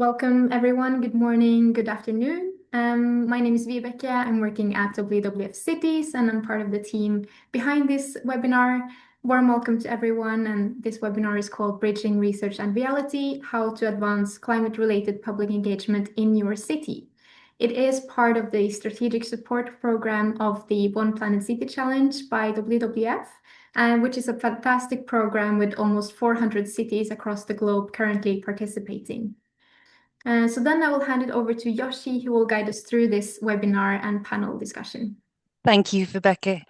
Welcome, everyone. Good morning, good afternoon. My name is Vibeke. I'm working at WWF Cities, and I'm part of the team behind this webinar. Warm welcome to everyone. And this webinar is called Bridging Research and Reality: How to Advance Climate-Related Public Engagement in Your City. It is part of the strategic support program of the One Planet City Challenge by WWF, which is a fantastic program with almost 400 cities across the globe currently participating. So then I will hand it over to Yoshi, who will guide us through this webinar and panel discussion. Thank you, Vibeke.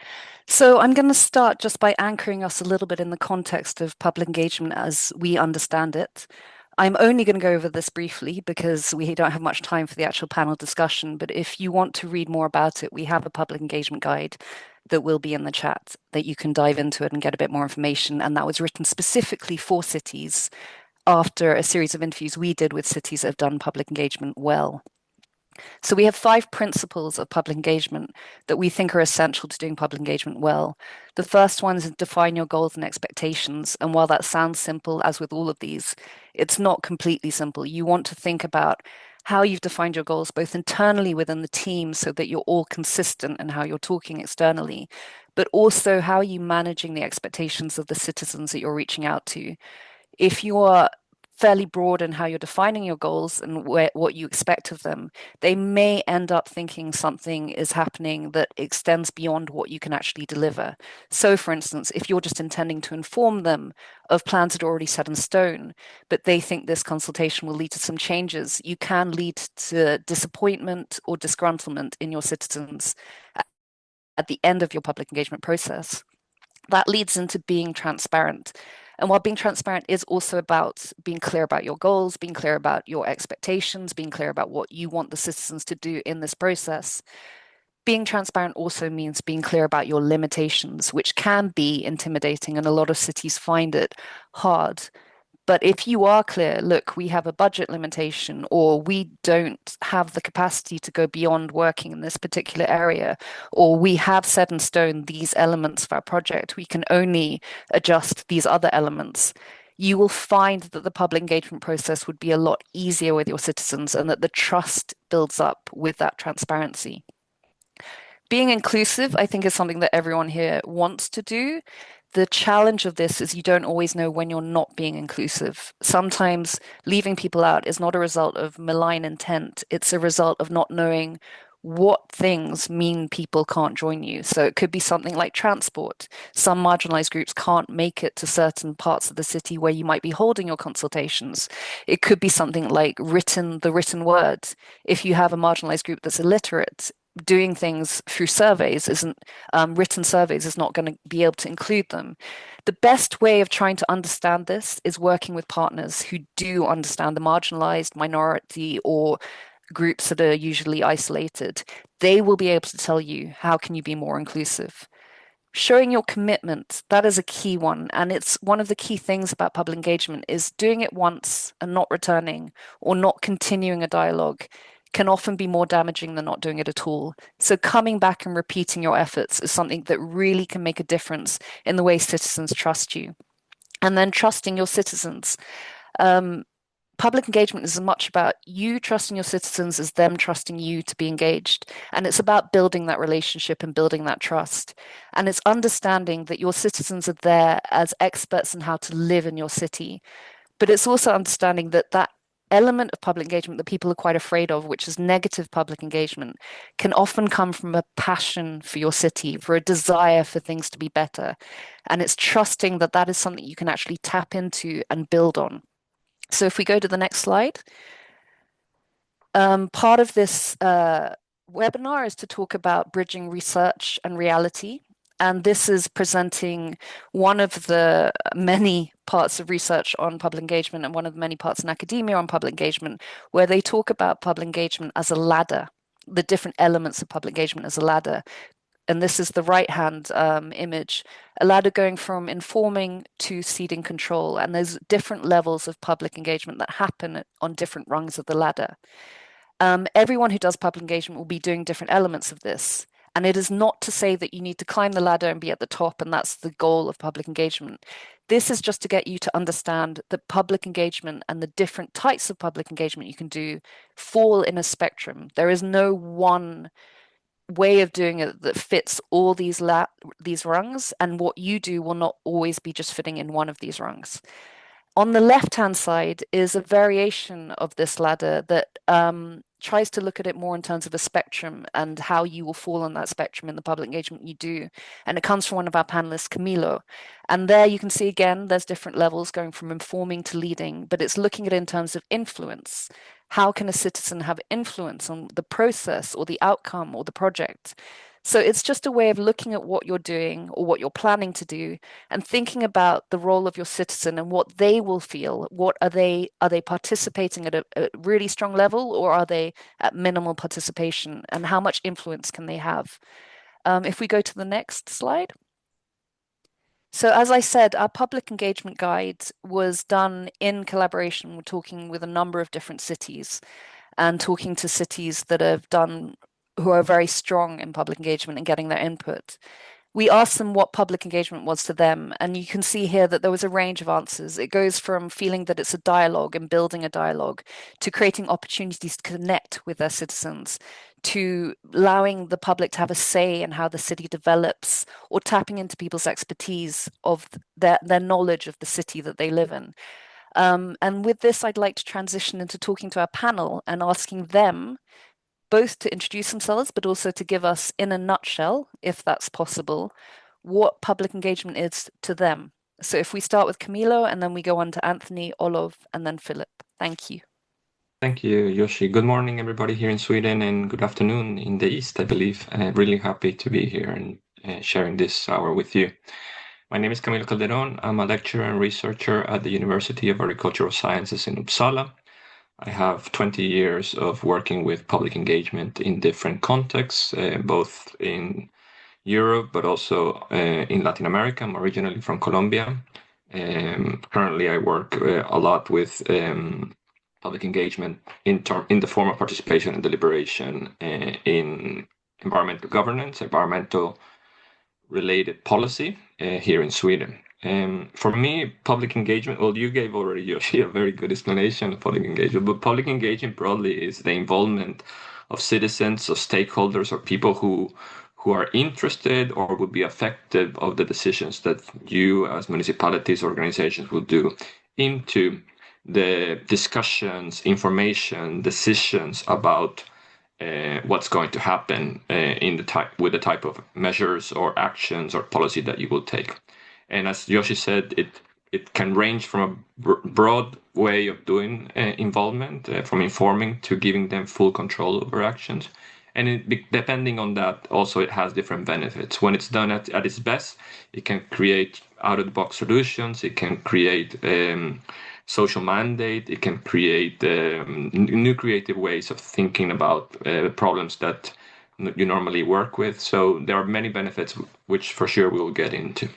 So I'm going to start just by anchoring us a little bit in the context of public engagement as we understand it. I'm only going to go over this briefly because we don't have much time for the actual panel discussion. But if you want to read more about it, we have a public engagement guide that will be in the chat that you can dive into it and get a bit more information. And that was written specifically for cities after a series of interviews we did with cities that have done public engagement well. So we have 5 principles of public engagement that we think are essential to doing public engagement well. The first one is define your goals and expectations. And while that sounds simple, as with all of these, it's not completely simple. You want to think about how you've defined your goals, both internally within the team, so that you're all consistent in how you're talking externally, but also how are you managing the expectations of the citizens that you're reaching out to. If you are fairly broad in how you're defining your goals and what you expect of them, they may end up thinking something is happening that extends beyond what you can actually deliver. So, for instance, if you're just intending to inform them of plans that are already set in stone, but they think this consultation will lead to some changes, you can lead to disappointment or disgruntlement in your citizens at the end of your public engagement process. That leads into being transparent. And while being transparent is also about being clear about your goals, being clear about your expectations, being clear about what you want the citizens to do in this process, being transparent also means being clear about your limitations, which can be intimidating, and a lot of cities find it hard. But if you are clear, look, we have a budget limitation, or we don't have the capacity to go beyond working in this particular area, or we have set in stone these elements of our project, we can only adjust these other elements, you will find that the public engagement process would be a lot easier with your citizens and that the trust builds up with that transparency. Being inclusive, I think, is something that everyone here wants to do. The challenge of this is you don't always know when you're not being inclusive. Sometimes leaving people out is not a result of malign intent, it's a result of not knowing what things mean people can't join you. So it could be something like transport. Some marginalized groups can't make it to certain parts of the city where you might be holding your consultations. It could be something like the written word. If you have a marginalized group that's illiterate, doing things through surveys isn't written surveys is not going to be able to include them. The best way of trying to understand this is working with partners who do understand the marginalized minority or groups that are usually isolated. They will be able to tell you how can you be more inclusive. Showing your commitment, that is a key one. And it's one of the key things about public engagement is doing it once and not returning or not continuing a dialogue can often be more damaging than not doing it at all. So coming back and repeating your efforts is something that really can make a difference in the way citizens trust you. And then trusting your citizens. Public engagement is as much about you trusting your citizens as them trusting you to be engaged. And it's about building that relationship and building that trust. And it's understanding that your citizens are there as experts in how to live in your city. But it's also understanding that that element of public engagement that people are quite afraid of, which is negative public engagement, can often come from a passion for your city, for a desire for things to be better. And it's trusting that that is something you can actually tap into and build on. So if we go to the next slide, part of this webinar is to talk about bridging research and reality. And this is presenting one of the many parts of research on public engagement and one of the many parts in academia on public engagement, where they talk about public engagement as a ladder, the different elements of public engagement as a ladder. And this is the right-hand image, a ladder going from informing to ceding control. And there's different levels of public engagement that happen on different rungs of the ladder. Everyone who does public engagement will be doing different elements of this. And it is not to say that you need to climb the ladder and be at the top, and that's the goal of public engagement. This is just to get you to understand that public engagement and the different types of public engagement you can do fall in a spectrum. There is no one way of doing it that fits all these rungs, and what you do will not always be just fitting in one of these rungs. On the left-hand side is a variation of this ladder that tries to look at it more in terms of a spectrum and how you will fall on that spectrum in the public engagement you do. And it comes from one of our panelists, Camilo. And there you can see again, there's different levels going from informing to leading, but it's looking at it in terms of influence. How can a citizen have influence on the process or the outcome or the project? So it's just a way of looking at what you're doing or what you're planning to do and thinking about the role of your citizen and what they will feel. What are they participating at a really strong level, or are they at minimal participation, and how much influence can they have? If we go to the next slide. So as I said, our public engagement guide was done in collaboration. We're talking with a number of different cities and talking to cities that have done, who are very strong in public engagement and getting their input. We asked them what public engagement was to them, and you can see here that there was a range of answers. It goes from feeling that it's a dialogue and building a dialogue, to creating opportunities to connect with their citizens, to allowing the public to have a say in how the city develops, or tapping into people's expertise of their knowledge of the city that they live in. And with this, I'd like to transition into talking to our panel and asking them both to introduce themselves, but also to give us, in a nutshell, if that's possible, what public engagement is to them. So if we start with Camilo, and then we go on to Anthony, Olof, and then Philip. Thank you. Thank you, Yoshi. Good morning, everybody here in Sweden, and good afternoon in the East, I believe. Really happy to be here and sharing this hour with you. My name is Camilo Calderon. I'm a lecturer and researcher at the University of Agricultural Sciences in Uppsala. I have 20 years of working with public engagement in different contexts, both in Europe, but also in Latin America. I'm originally from Colombia. Currently, I work a lot with public engagement in the form of participation and deliberation in environmental governance, environmental related policy here in Sweden. For me, public engagement, well, you gave already, Yoshi, a very good explanation of public engagement, but public engagement broadly is the involvement of citizens, of stakeholders, or people who are interested or would be affected of the decisions that you as municipalities, organizations will do into the discussions, information, decisions about what's going to happen with the type of measures or actions or policy that you will take. And as Yoshi said, it can range from a broad way of doing involvement, from informing to giving them full control over actions. And depending on that, also it has different benefits. When it's done at its best, it can create out-of-the-box solutions. It can create social mandate. It can create new creative ways of thinking about problems that you normally work with. So there are many benefits, which for sure we will get into.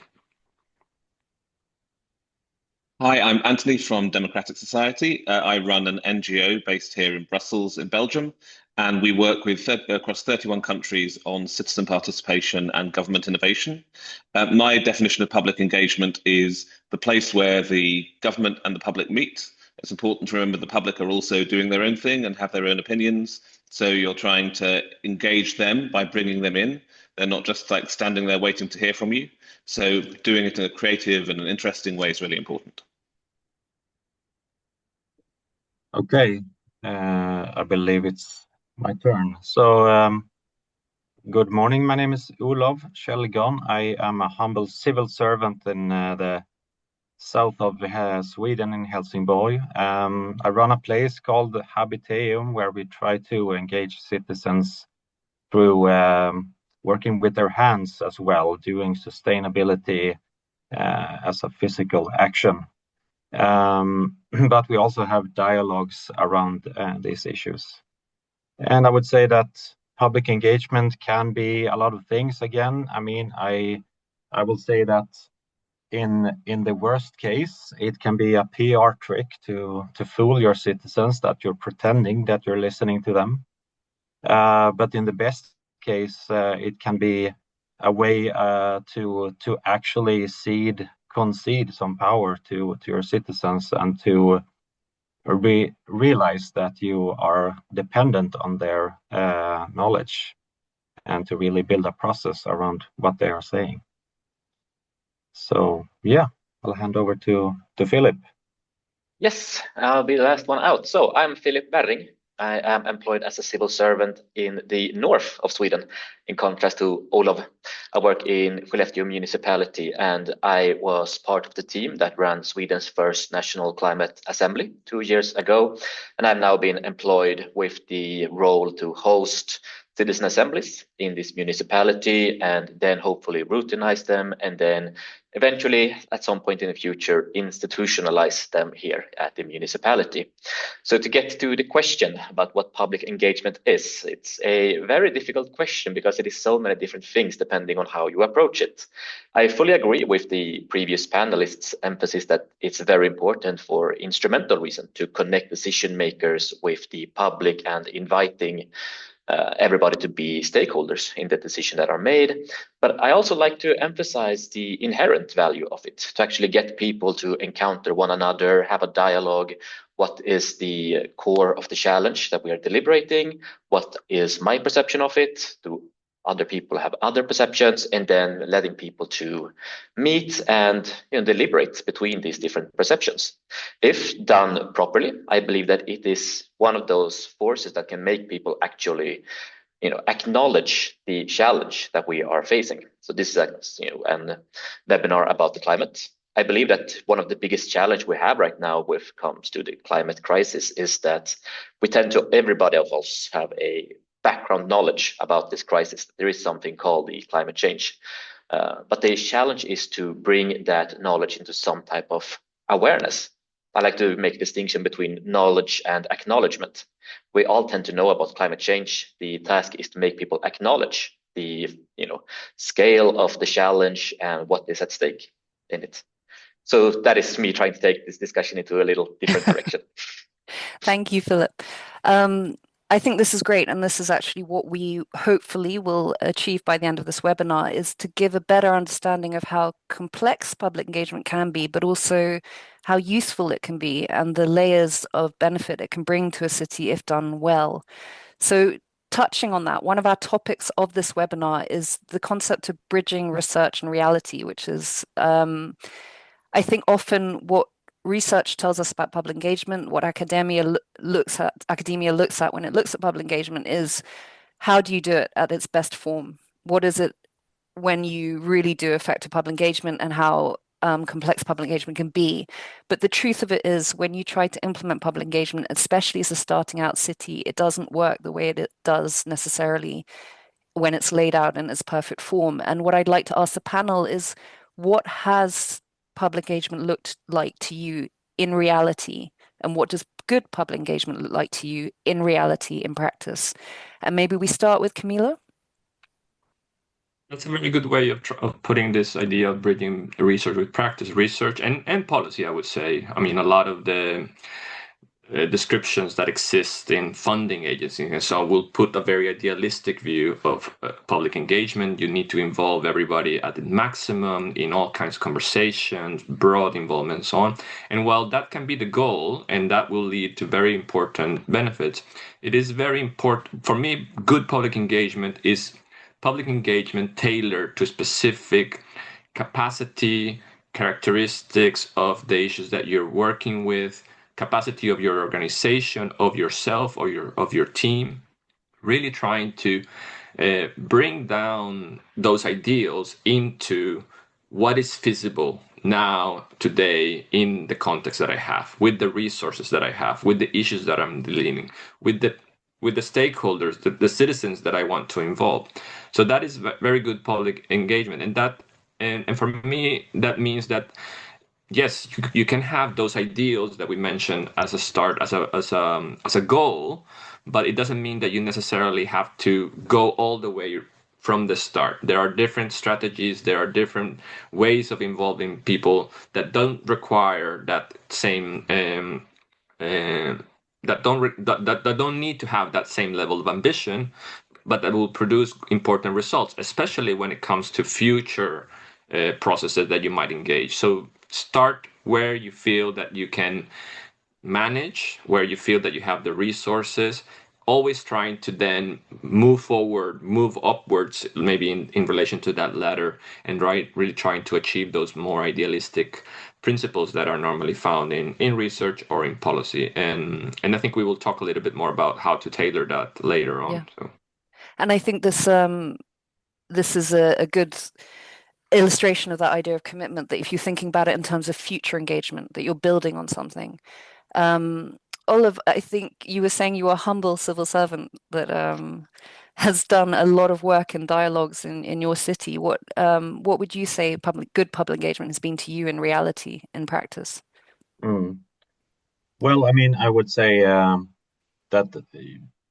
Hi, I'm Anthony from Democratic Society. I run an NGO based here in Brussels, in Belgium, and we work with across 31 countries on citizen participation and government innovation. My definition of public engagement is the place where the government and the public meet. It's important to remember the public are also doing their own thing and have their own opinions. So you're trying to engage them by bringing them in. They're not just like standing there waiting to hear from you. So doing it in a creative and an interesting way is really important. Okay, I believe it's my turn. So good morning, my name is Olof Kjellgren. I am a humble civil servant in the south of Sweden in Helsingborg. I run a place called Habiteum, where we try to engage citizens through working with their hands as well, doing sustainability as a physical action. But we also have dialogues around these issues. And I would say that public engagement can be a lot of things again. I mean, I will say that in the worst case, it can be a PR trick to fool your citizens that you're pretending that you're listening to them. But in the best case, it can be a way to actually seed concede some power to your citizens and to realize that you are dependent on their knowledge, and to really build a process around what they are saying. So yeah, I'll hand over to Philip. Yes, I'll be the last one out. So I'm Philip Berring. I am employed as a civil servant in the north of Sweden, in contrast to Olof. I work in Skellefteå municipality, and I was part of the team that ran Sweden's first National Climate Assembly 2 years ago. And I've now been employed with the role to host citizen assemblies in this municipality, and then hopefully routinize them, and then eventually at some point in the future institutionalize them here at the municipality. So to get to the question about what public engagement is, it's a very difficult question because it is so many different things depending on how you approach it. I fully agree with the previous panelists' emphasis that it's very important for instrumental reason to connect decision makers with the public and inviting everybody to be stakeholders in the decisions that are made. But I also like to emphasize the inherent value of it, to actually get people to encounter one another, have a dialogue. What is the core of the challenge that we are deliberating? What is my perception of it? Do other people have other perceptions? And then letting people to meet and deliberate between these different perceptions. If done properly, I believe that it is one of those forces that can make people actually acknowledge the challenge that we are facing. So this is a webinar about the climate. I believe that one of the biggest challenge we have right now when it comes to the climate crisis is that we tend to, everybody of us have a background knowledge about this crisis. There is something called the climate change. But the challenge is to bring that knowledge into some type of awareness. I like to make a distinction between knowledge and acknowledgement. We all tend to know about climate change. The task is to make people acknowledge the scale of the challenge and what is at stake in it. So that is me trying to take this discussion into a little different direction. Thank you, Philip. I think this is great, and this is actually what we hopefully will achieve by the end of this webinar, is to give a better understanding of how complex public engagement can be, but also how useful it can be and the layers of benefit it can bring to a city if done well. So touching on that, one of our topics of this webinar is the concept of bridging research and reality, which is, I think, often what research tells us about public engagement, what academia looks at when it looks at public engagement, is how do you do it at its best form? What is it when you really do effective public engagement, and how complex public engagement can be? But the truth of it is, when you try to implement public engagement, especially as a starting out city, it doesn't work the way it does necessarily when it's laid out in its perfect form. And what I'd like to ask the panel is, what has public engagement looked like to you in reality, and what does good public engagement look like to you in reality, in practice? And maybe we start with Camilla. That's a very good way of putting this idea of bridging research with practice, research and policy, I would say. I mean, a lot of the descriptions that exist in funding agencies and so will put a very idealistic view of public engagement. You need to involve everybody at the maximum in all kinds of conversations, broad involvement, and so on. And while that can be the goal, and that will lead to very important benefits, it is very important for me. Good public engagement is public engagement tailored to specific capacity, characteristics of the issues that you're working with, capacity of your organization, of yourself, or of your team, really trying to bring down those ideals into what is feasible now, today, in the context that I have, with the resources that I have, with the issues that I'm dealing with the stakeholders, the citizens that I want to involve. So that is very good public engagement, and for me that means that yes, you can have those ideals that we mentioned as a start, as a goal, but it doesn't mean that you necessarily have to go all the way from the start. There are different strategies, there are different ways of involving people that don't require that same that don't need to have that same level of ambition, but that will produce important results, especially when it comes to future processes that you might engage. So start where you feel that you can manage, where you feel that you have the resources, always trying to then move forward, move upwards, maybe in relation to that ladder, and really trying to achieve those more idealistic principles that are normally found in research or in policy. And I think we will talk a little bit more about how to tailor that later on. Yeah. So. And I think this is a good illustration of that idea of commitment, that if you're thinking about it in terms of future engagement, that you're building on something. Olive, I think you were saying you are a humble civil servant that has done a lot of work and dialogues in your city. What would you say good public engagement has been to you in reality, in practice? Well, I mean, I would say that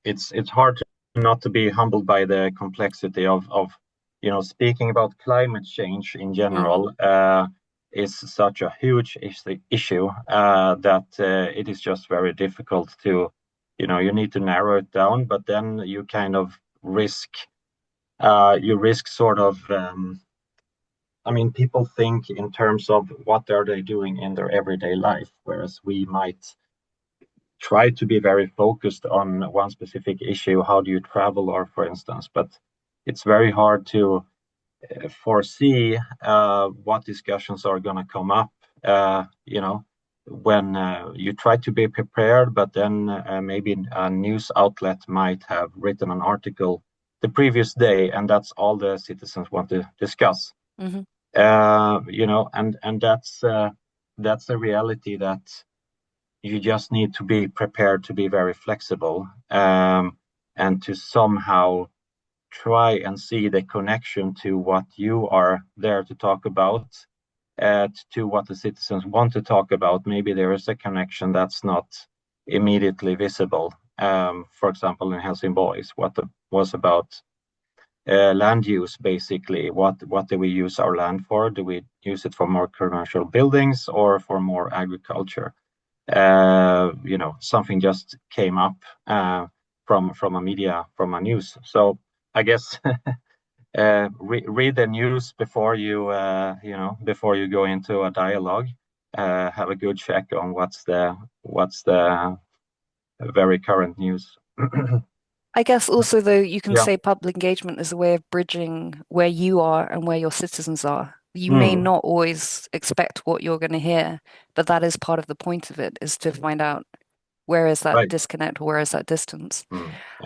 it's hard not to be humbled by the complexity of speaking about climate change in general. Is such a huge issue that it is just very difficult to, you need to narrow it down, but then you kind of risk sort of, I mean, people think in terms of what are they doing in their everyday life, whereas we might try to be very focused on one specific issue. How do you travel, or for instance, but it's very hard to foresee what discussions are going to come up, when you try to be prepared, but then maybe a news outlet might have written an article the previous day, and that's all the citizens want to discuss. And that's a reality that you just need to be prepared to be very flexible, and to somehow try and see the connection to what you are there to talk about, to what the citizens want to talk about. Maybe there is a connection that's not immediately visible. For example, in Helsingborg, what was about land use, basically. What do we use our land for? Do we use it for more commercial buildings or for more agriculture? Something just came up from a news. So I guess read the news before you go into a dialogue. Have a good check on what's the very current news. I guess also, though, you can say public engagement is a way of bridging where you are and where your citizens are. You may not always expect what you're going to hear, but that is part of the point of it, is to find out where is that disconnect, or where is that distance.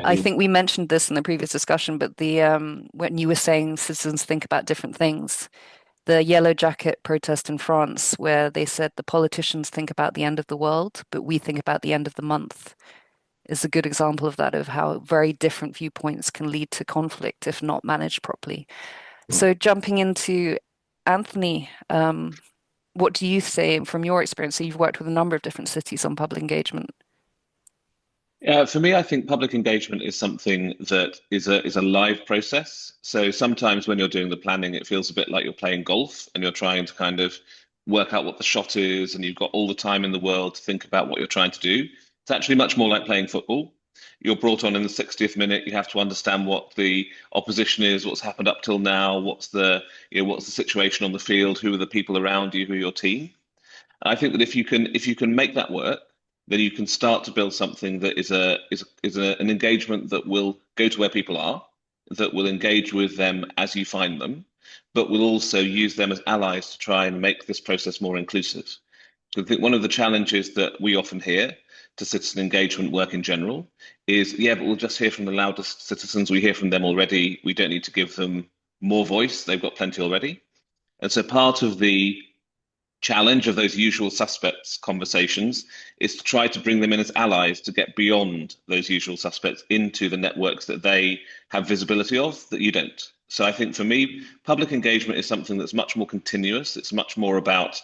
I think we mentioned this in the previous discussion, but when you were saying citizens think about different things, the Yellow Jacket protest in France, where they said the politicians think about the end of the world, but we think about the end of the month, is a good example of that, of how very different viewpoints can lead to conflict if not managed properly. So jumping into Anthony, what do you say from your experience? So you've worked with a number of different cities on public engagement. For me, I think public engagement is something that is a live process. So sometimes when you're doing the planning, it feels a bit like you're playing golf and you're trying to kind of work out what the shot is, and you've got all the time in the world to think about what you're trying to do. It's actually much more like playing football. You're brought on in the 60th minute. You have to understand what the opposition is, what's happened up till now, what's the situation on the field, who are the people around you, who are your team. And I think that if you can make that work, then you can start to build something that is an engagement that will go to where people are, that will engage with them as you find them, but will also use them as allies to try and make this process more inclusive. I think one of the challenges that we often hear to citizen engagement work in general is, but we'll just hear from the loudest citizens. We hear from them already. We don't need to give them more voice. They've got plenty already. And so part of the challenge of those usual suspects conversations is to try to bring them in as allies, to get beyond those usual suspects into the networks that they have visibility of that you don't. So I think for me, public engagement is something that's much more continuous. It's much more about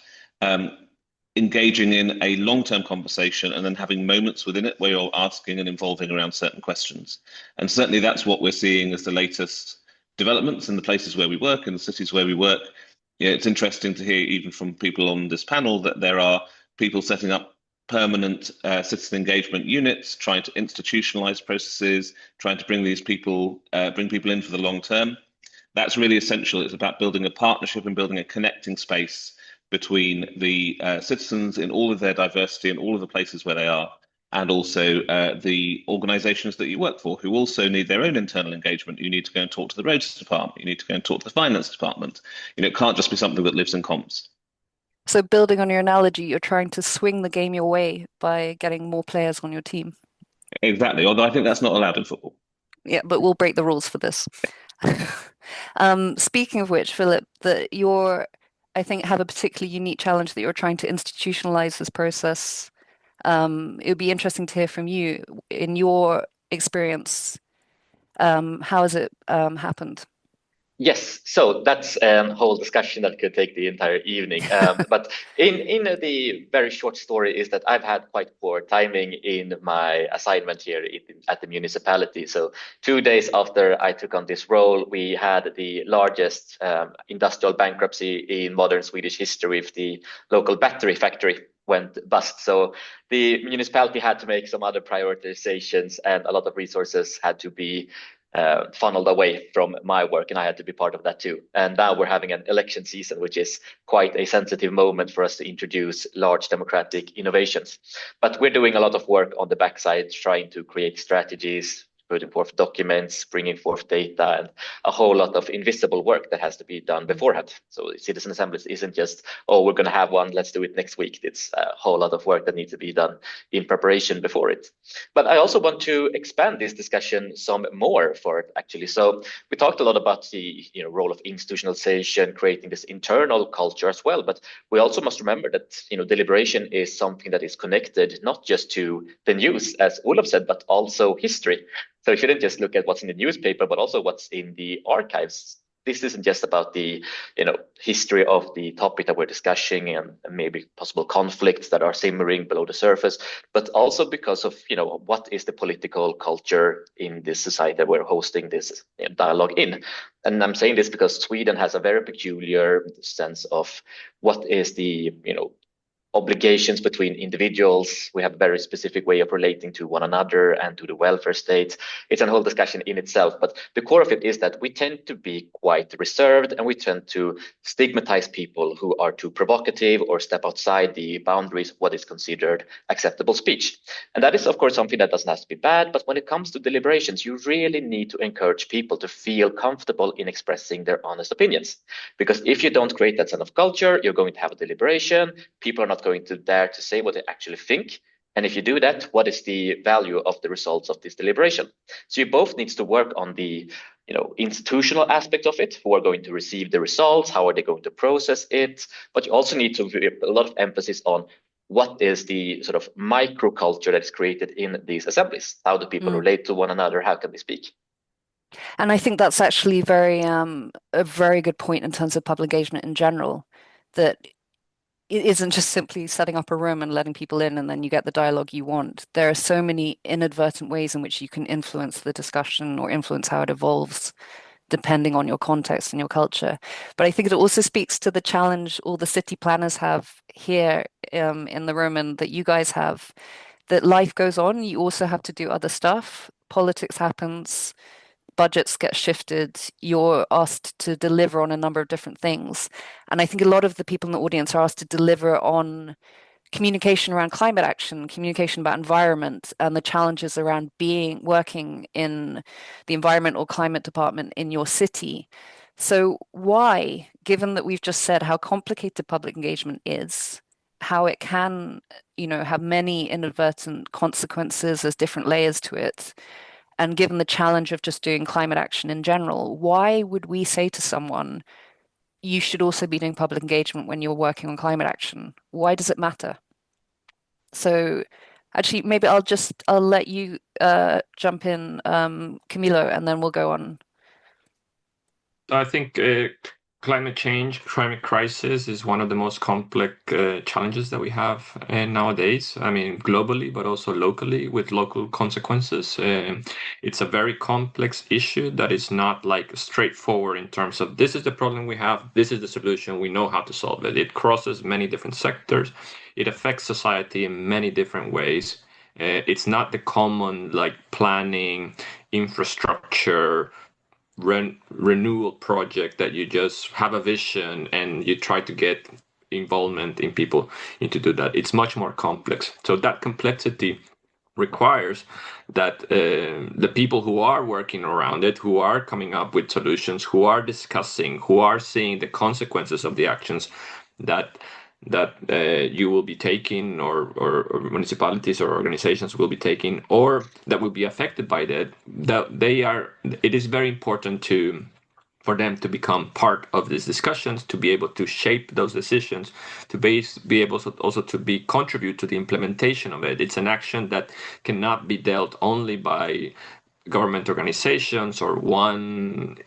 engaging in a long-term conversation and then having moments within it where you're asking and involving around certain questions. And certainly that's what we're seeing as the latest developments in the places where we work, in the cities where we work. It's interesting to hear even from people on this panel that there are people setting up permanent citizen engagement units, trying to institutionalize processes, trying to bring these people, bring people in for the long term. That's really essential. It's about building a partnership and building a connecting space between the citizens in all of their diversity and all of the places where they are, and also the organizations that you work for, who also need their own internal engagement. You need to go and talk to the roads department. You need to go and talk to the finance department. It can't just be something that lives in comms. So building on your analogy, you're trying to swing the game your way by getting more players on your team. Exactly, although I think that's not allowed in football. Yeah, but we'll break the rules for this. Speaking of which, Philip, I think, have a particularly unique challenge that you're trying to institutionalize this process. It would be interesting to hear from you. In your experience, how has it happened? Yes, so that's a whole discussion that could take the entire evening. But in the very short story is that I've had quite poor timing in my assignment here at the municipality. So 2 days after I took on this role, we had the largest industrial bankruptcy in modern Swedish history with the local battery factory went bust. So the municipality had to make some other prioritizations, and a lot of resources had to be funneled away from my work, and I had to be part of that too. And now we're having an election season, which is quite a sensitive moment for us to introduce large democratic innovations. But we're doing a lot of work on the backside, trying to create strategies, putting forth documents, bringing forth data, and a whole lot of invisible work that has to be done beforehand. So citizen assemblies isn't just, oh, we're going to have one, let's do it next week. It's a whole lot of work that needs to be done in preparation before it. But I also want to expand this discussion some more for it, actually. So we talked a lot about the role of institutionalization, creating this internal culture as well. But we also must remember that deliberation is something that is connected not just to the news, as Olof said, but also history. So you shouldn't just look at what's in the newspaper, but also what's in the archives. This isn't just about the history of the topic that we're discussing and maybe possible conflicts that are simmering below the surface, but also because of what is the political culture in this society that we're hosting this dialogue in. And I'm saying this because Sweden has a very peculiar sense of what is the obligations between individuals. We have a very specific way of relating to one another and to the welfare state. It's a whole discussion in itself, but the core of it is that we tend to be quite reserved, and we tend to stigmatize people who are too provocative or step outside the boundaries of what is considered acceptable speech. And that is, of course, something that doesn't have to be bad, but when it comes to deliberations, you really need to encourage people to feel comfortable in expressing their honest opinions. Because if you don't create that sense of culture, you're going to have a deliberation. People are not going to dare to say what they actually think. And if you do that, what is the value of the results of this deliberation? So you both need to work on the institutional aspect of it, who are going to receive the results, how are they going to process it, but you also need to put a lot of emphasis on what is the sort of microculture that is created in these assemblies. How do people relate to one another? How can they speak? And I think that's actually a very good point in terms of public engagement in general, that it isn't just simply setting up a room and letting people in and then you get the dialogue you want. There are so many inadvertent ways in which you can influence the discussion or influence how it evolves, depending on your context and your culture. But I think it also speaks to the challenge all the city planners have here in the room, and that you guys have, that life goes on. You also have to do other stuff. Politics happens. Budgets get shifted, you're asked to deliver on a number of different things. And I think a lot of the people in the audience are asked to deliver on communication around climate action, communication about environment, and the challenges around working in the environment or climate department in your city. So why, given that we've just said how complicated public engagement is, how it can, have many inadvertent consequences, there's different layers to it, and given the challenge of just doing climate action in general, why would we say to someone, you should also be doing public engagement when you're working on climate action? Why does it matter? So actually, maybe I'll let you jump in, Camilo, and then we'll go on. I think climate change, climate crisis is one of the most complex challenges that we have nowadays. I mean, globally, but also locally with local consequences. It's a very complex issue that is not like straightforward in terms of this is the problem we have, this is the solution, we know how to solve it. It crosses many different sectors. It affects society in many different ways. It's not the common like planning, infrastructure, renewal project that you just have a vision and you try to get involvement in people into do that. It's much more complex. So that complexity requires that the people who are working around it, who are coming up with solutions, who are discussing, who are seeing the consequences of the actions that you will be taking, or municipalities or organizations will be taking, or that will be affected by that it is very important for them to become part of these discussions, to be able to shape those decisions, to be able to also to be contribute to the implementation of it. It's an action that cannot be dealt only by government organizations or one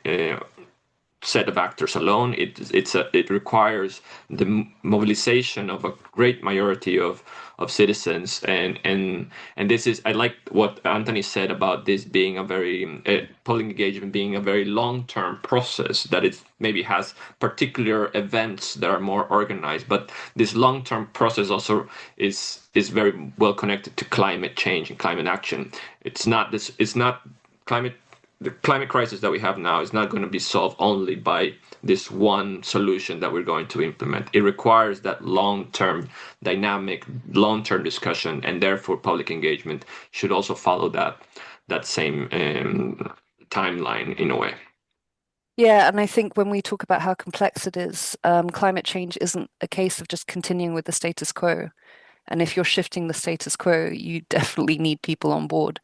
set of actors alone. It requires the mobilization of a great majority of citizens, and this is, I like what Anthony said about this being a very polling engagement being a very long-term process, that it maybe has particular events that are more organized, but this long-term process also is very well connected to climate change and climate action. The climate crisis that we have now is not going to be solved only by this one solution that we're going to implement. It requires that long-term dynamic, long-term discussion, and therefore public engagement should also follow that same timeline in a way. Yeah, and I think when we talk about how complex it is, climate change isn't a case of just continuing with the status quo. And if you're shifting the status quo, you definitely need people on board.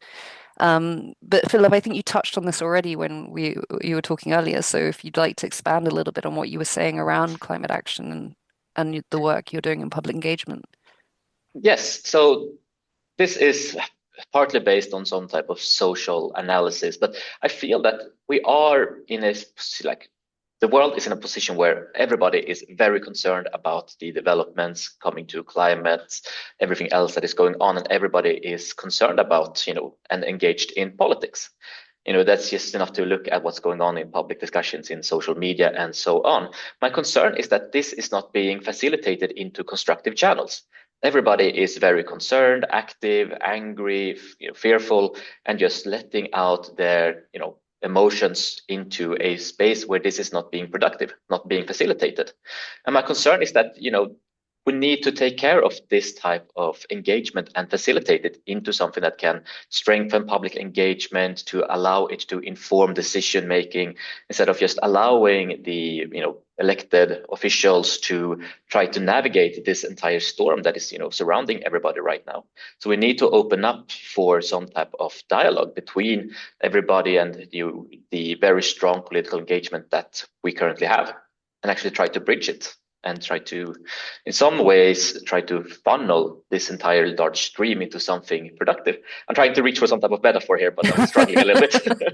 But Philip, I think you touched on this already when you were talking earlier. So if you'd like to expand a little bit on what you were saying around climate action and the work you're doing in public engagement. Yes, so this is partly based on some type of social analysis, but I feel that we are in the world is in a position where everybody is very concerned about the developments coming to climate, everything else that is going on, and everybody is concerned about, and engaged in politics. That's just enough to look at what's going on in public discussions in social media and so on. My concern is that this is not being facilitated into constructive channels. Everybody is very concerned, active, angry, fearful, and just letting out their, emotions into a space where this is not being productive, not being facilitated. And my concern is that, we need to take care of this type of engagement and facilitate it into something that can strengthen public engagement, to allow it to inform decision making, instead of just allowing the elected officials to try to navigate this entire storm that is surrounding everybody right now. So we need to open up for some type of dialogue between everybody and the very strong political engagement that we currently have, and actually try to bridge it, and try to, in some ways, try to funnel this entire large stream into something productive. I'm trying to reach for some type of metaphor here, but I'm struggling a little bit.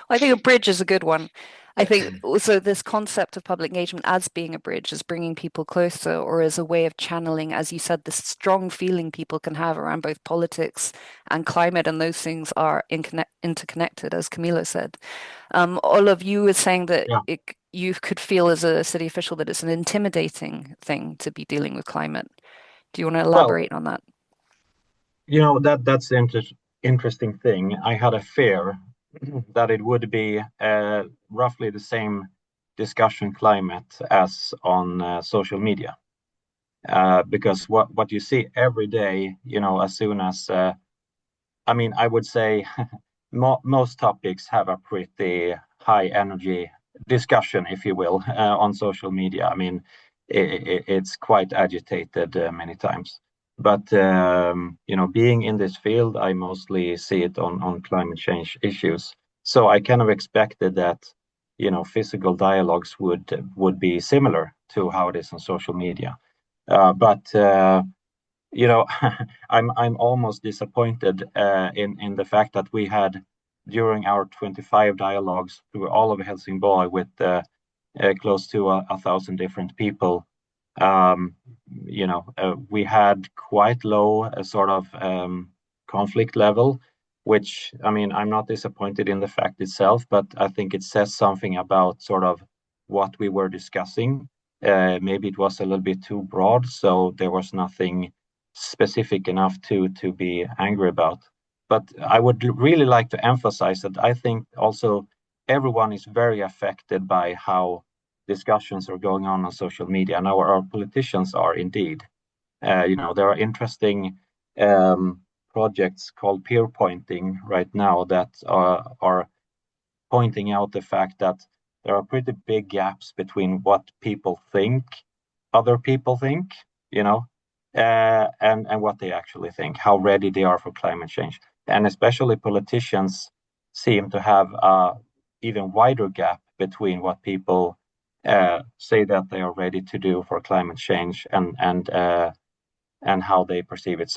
I think a bridge is a good one. I think also this concept of public engagement as being a bridge, as bringing people closer, or as a way of channeling, as you said, this strong feeling people can have around both politics and climate, and those things are interconnected, as Camilo said. Olof, you were saying that you could feel as a city official that it's an intimidating thing to be dealing with climate. Do you want to elaborate on that? That's the interesting thing. I had a fear that it would be roughly the same discussion climate as on social media, because what you see every day, as soon as I would say most topics have a pretty high energy discussion, if you will, on social media. It's quite agitated many times. But being in this field, I mostly see it on climate change issues. So I kind of expected that physical dialogues would be similar to how it is on social media. But I'm almost disappointed in the fact that we had, during our 25 dialogues through all of Helsingborg with close to 1,000 different people, we had quite low sort of conflict level, which, I'm not disappointed in the fact itself, but I think it says something about sort of what we were discussing. Maybe it was a little bit too broad, so there was nothing specific enough to be angry about. But I would really like to emphasize that I think also everyone is very affected by how discussions are going on social media. Now our politicians are indeed. There are interesting projects called peer pointing right now that are pointing out the fact that there are pretty big gaps between what people think other people think, and what they actually think, how ready they are for climate change. And especially politicians seem to have an even wider gap between what people say that they are ready to do for climate change and how they perceive it.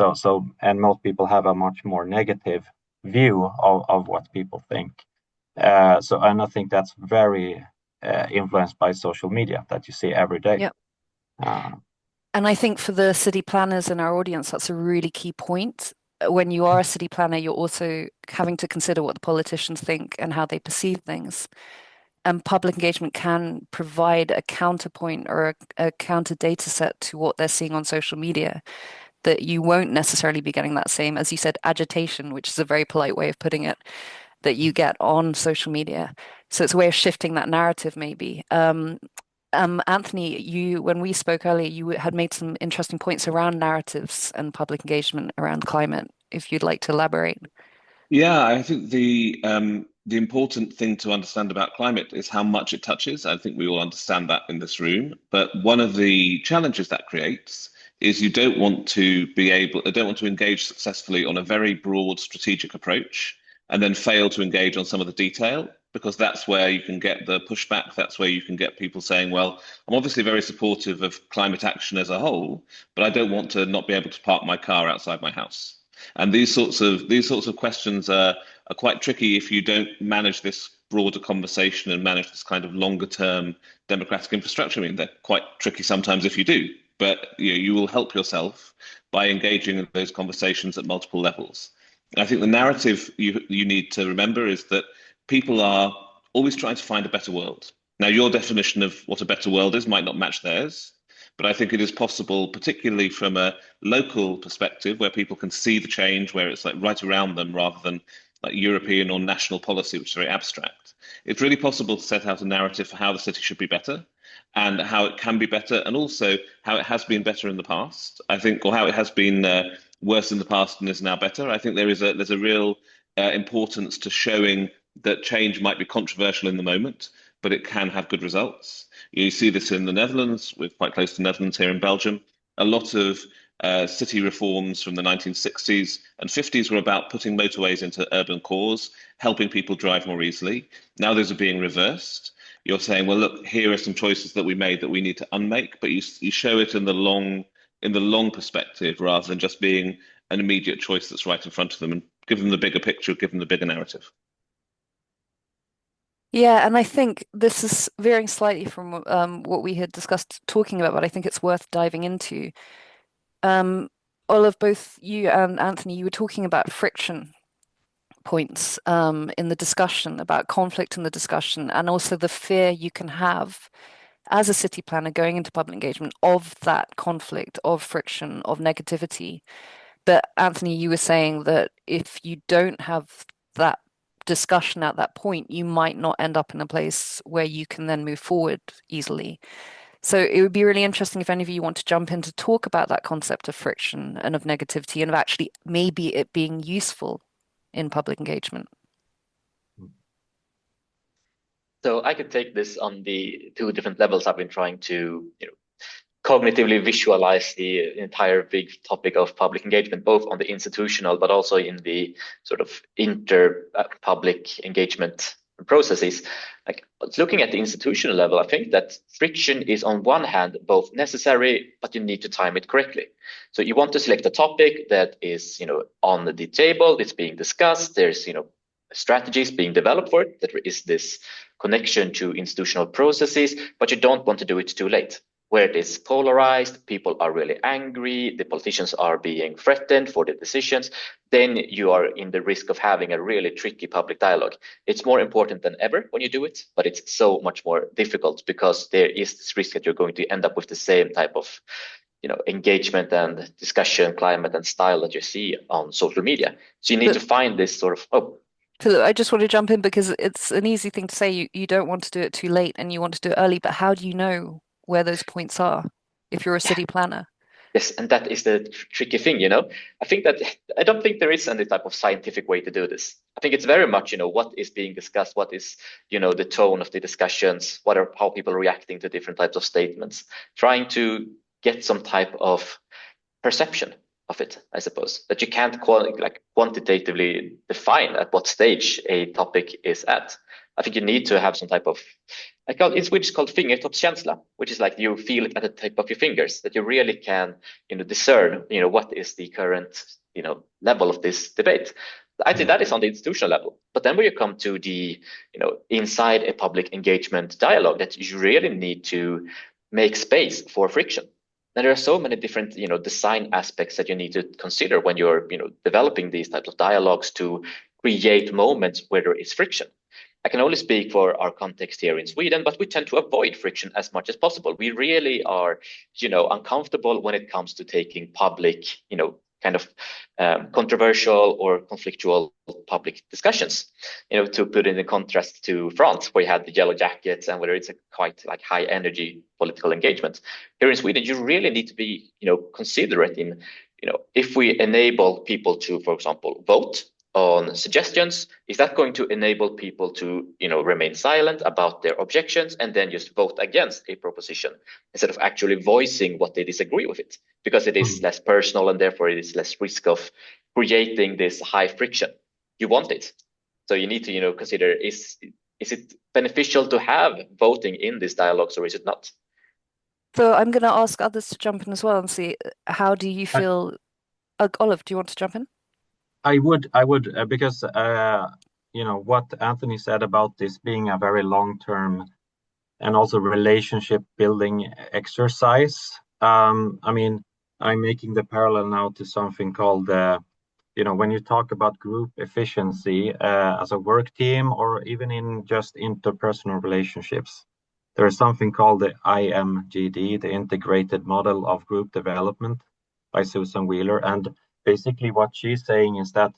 And most people have a much more negative view of what people think. And I think that's very influenced by social media that you see every day. Yep. And I think for the city planners in our audience, that's a really key point. When you are a city planner, you're also having to consider what the politicians think and how they perceive things. And public engagement can provide a counterpoint or a counter data set to what they're seeing on social media, that you won't necessarily be getting that same, as you said, agitation, which is a very polite way of putting it, that you get on social media. So it's a way of shifting that narrative, maybe. Anthony, when we spoke earlier, you had made some interesting points around narratives and public engagement around climate, if you'd like to elaborate. Yeah, I think the important thing to understand about climate is how much it touches. I think we all understand that in this room. But one of the challenges that creates is you don't want to engage successfully on a very broad strategic approach and then fail to engage on some of the detail, because that's where you can get the pushback. That's where you can get people saying, well, I'm obviously very supportive of climate action as a whole, but I don't want to not be able to park my car outside my house. And these sorts of questions are quite tricky if you don't manage this broader conversation and manage this kind of longer term democratic infrastructure. I mean, they're quite tricky sometimes if you do, but you will help yourself by engaging in those conversations at multiple levels. I think the narrative you need to remember is that people are always trying to find a better world. Now, your definition of what a better world is might not match theirs, but I think it is possible, particularly from a local perspective, where people can see the change, where it's like right around them rather than like European or national policy, which is very abstract. It's really possible to set out a narrative for how the city should be better and how it can be better, and also how it has been better in the past, I think, or how it has been worse in the past and is now better. I think there's a real importance to showing that change might be controversial in the moment, but it can have good results. You see this in the Netherlands. We're quite close to the Netherlands here in Belgium. A lot of city reforms from the 1960s and 50s were about putting motorways into urban cores, helping people drive more easily. Now those are being reversed. You're saying, well, look, here are some choices that we made that we need to unmake, but you show it in the long perspective rather than just being an immediate choice that's right in front of them, and give them the bigger picture, give them the bigger narrative. Yeah, and I think this is veering slightly from what we had discussed talking about, but I think it's worth diving into. Olive, both you and Anthony, you were talking about friction points in the discussion, about conflict in the discussion, and also the fear you can have as a city planner going into public engagement of that conflict, of friction, of negativity. But Anthony, you were saying that if you don't have that discussion at that point, you might not end up in a place where you can then move forward easily. So it would be really interesting if any of you want to jump in to talk about that concept of friction and of negativity and of actually maybe it being useful in public engagement. So I could take this on the two different levels. I've been trying to cognitively visualize the entire big topic of public engagement, both on the institutional, but also in the sort of inter-public engagement processes. Like looking at the institutional level, I think that friction is on one hand both necessary, but you need to time it correctly. So you want to select a topic that is, on the table, it's being discussed, there's, strategies being developed for it, that there is this connection to institutional processes, but you don't want to do it too late, where it is polarized, people are really angry, the politicians are being threatened for the decisions, then you are in the risk of having a really tricky public dialogue. It's more important than ever when you do it, but it's so much more difficult because there is this risk that you're going to end up with the same type of engagement and discussion, climate and style that you see on social media. So you need to find this sort of, Philip, I just want to jump in because it's an easy thing to say you don't want to do it too late and you want to do it early, but how do you know where those points are if you're a city planner? Yes, and that is the tricky thing, you know. I don't think there is any type of scientific way to do this. I think it's very much, you know, what is being discussed, what is, you know, the tone of the discussions, how people are reacting to different types of statements, trying to get some type of perception of it, I suppose, that you can't quantitatively define at what stage a topic is at. I think you need to have some type of, in Swedish it's called fingertoppskänsla, which is like you feel it at the tip of your fingers, that you really can, you know, discern, you know, what is the current, you know, level of this debate. I think that is on the institutional level. But then when you come to the, you know, inside a public engagement dialogue, that you really need to make space for friction. And there are so many different, you know, design aspects that you need to consider when you're, you know, developing these types of dialogues to create moments where there is friction. I can only speak for our context here in Sweden, but we tend to avoid friction as much as possible. We really are, you know, uncomfortable when it comes to taking public, you know, kind of controversial or conflictual public discussions, you know, to put in the contrast to France, where you had the yellow jackets and where it's a quite like high energy political engagement. Here in Sweden, you really need to be, you know, considerate in, you know, if we enable people to, for example, vote on suggestions, is that going to enable people to, you know, remain silent about their objections and then just vote against a proposition instead of actually voicing what they disagree with it, because it is less personal and therefore it is less risk of creating this high friction. You want it, so you need to, you know, consider, is it beneficial to have voting in these dialogues or is it not? So I'm going to ask others to jump in as well and see, how do you feel? Olive, do you want to jump in? I would, because you know what Anthony said about this being a very long-term and also relationship building exercise. I mean, I'm making the parallel now to something called, you know, when you talk about group efficiency as a work team or even in just interpersonal relationships, there is something called the IMGD, the Integrated Model of Group Development by Susan Wheeler. And basically what she's saying is that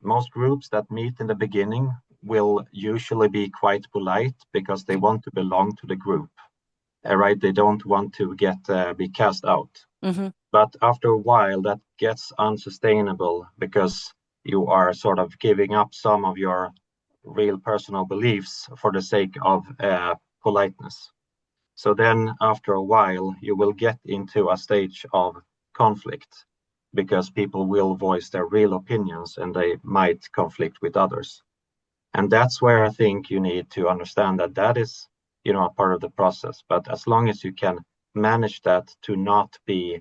most groups that meet in the beginning will usually be quite polite because they want to belong to the group, right? They don't want to be cast out. But after a while, that gets unsustainable because you are sort of giving up some of your real personal beliefs for the sake of politeness. So then after a while, you will get into a stage of conflict, because people will voice their real opinions and they might conflict with others. And that's where I think you need to understand that that is, you know, a part of the process. But as long as you can manage that to not be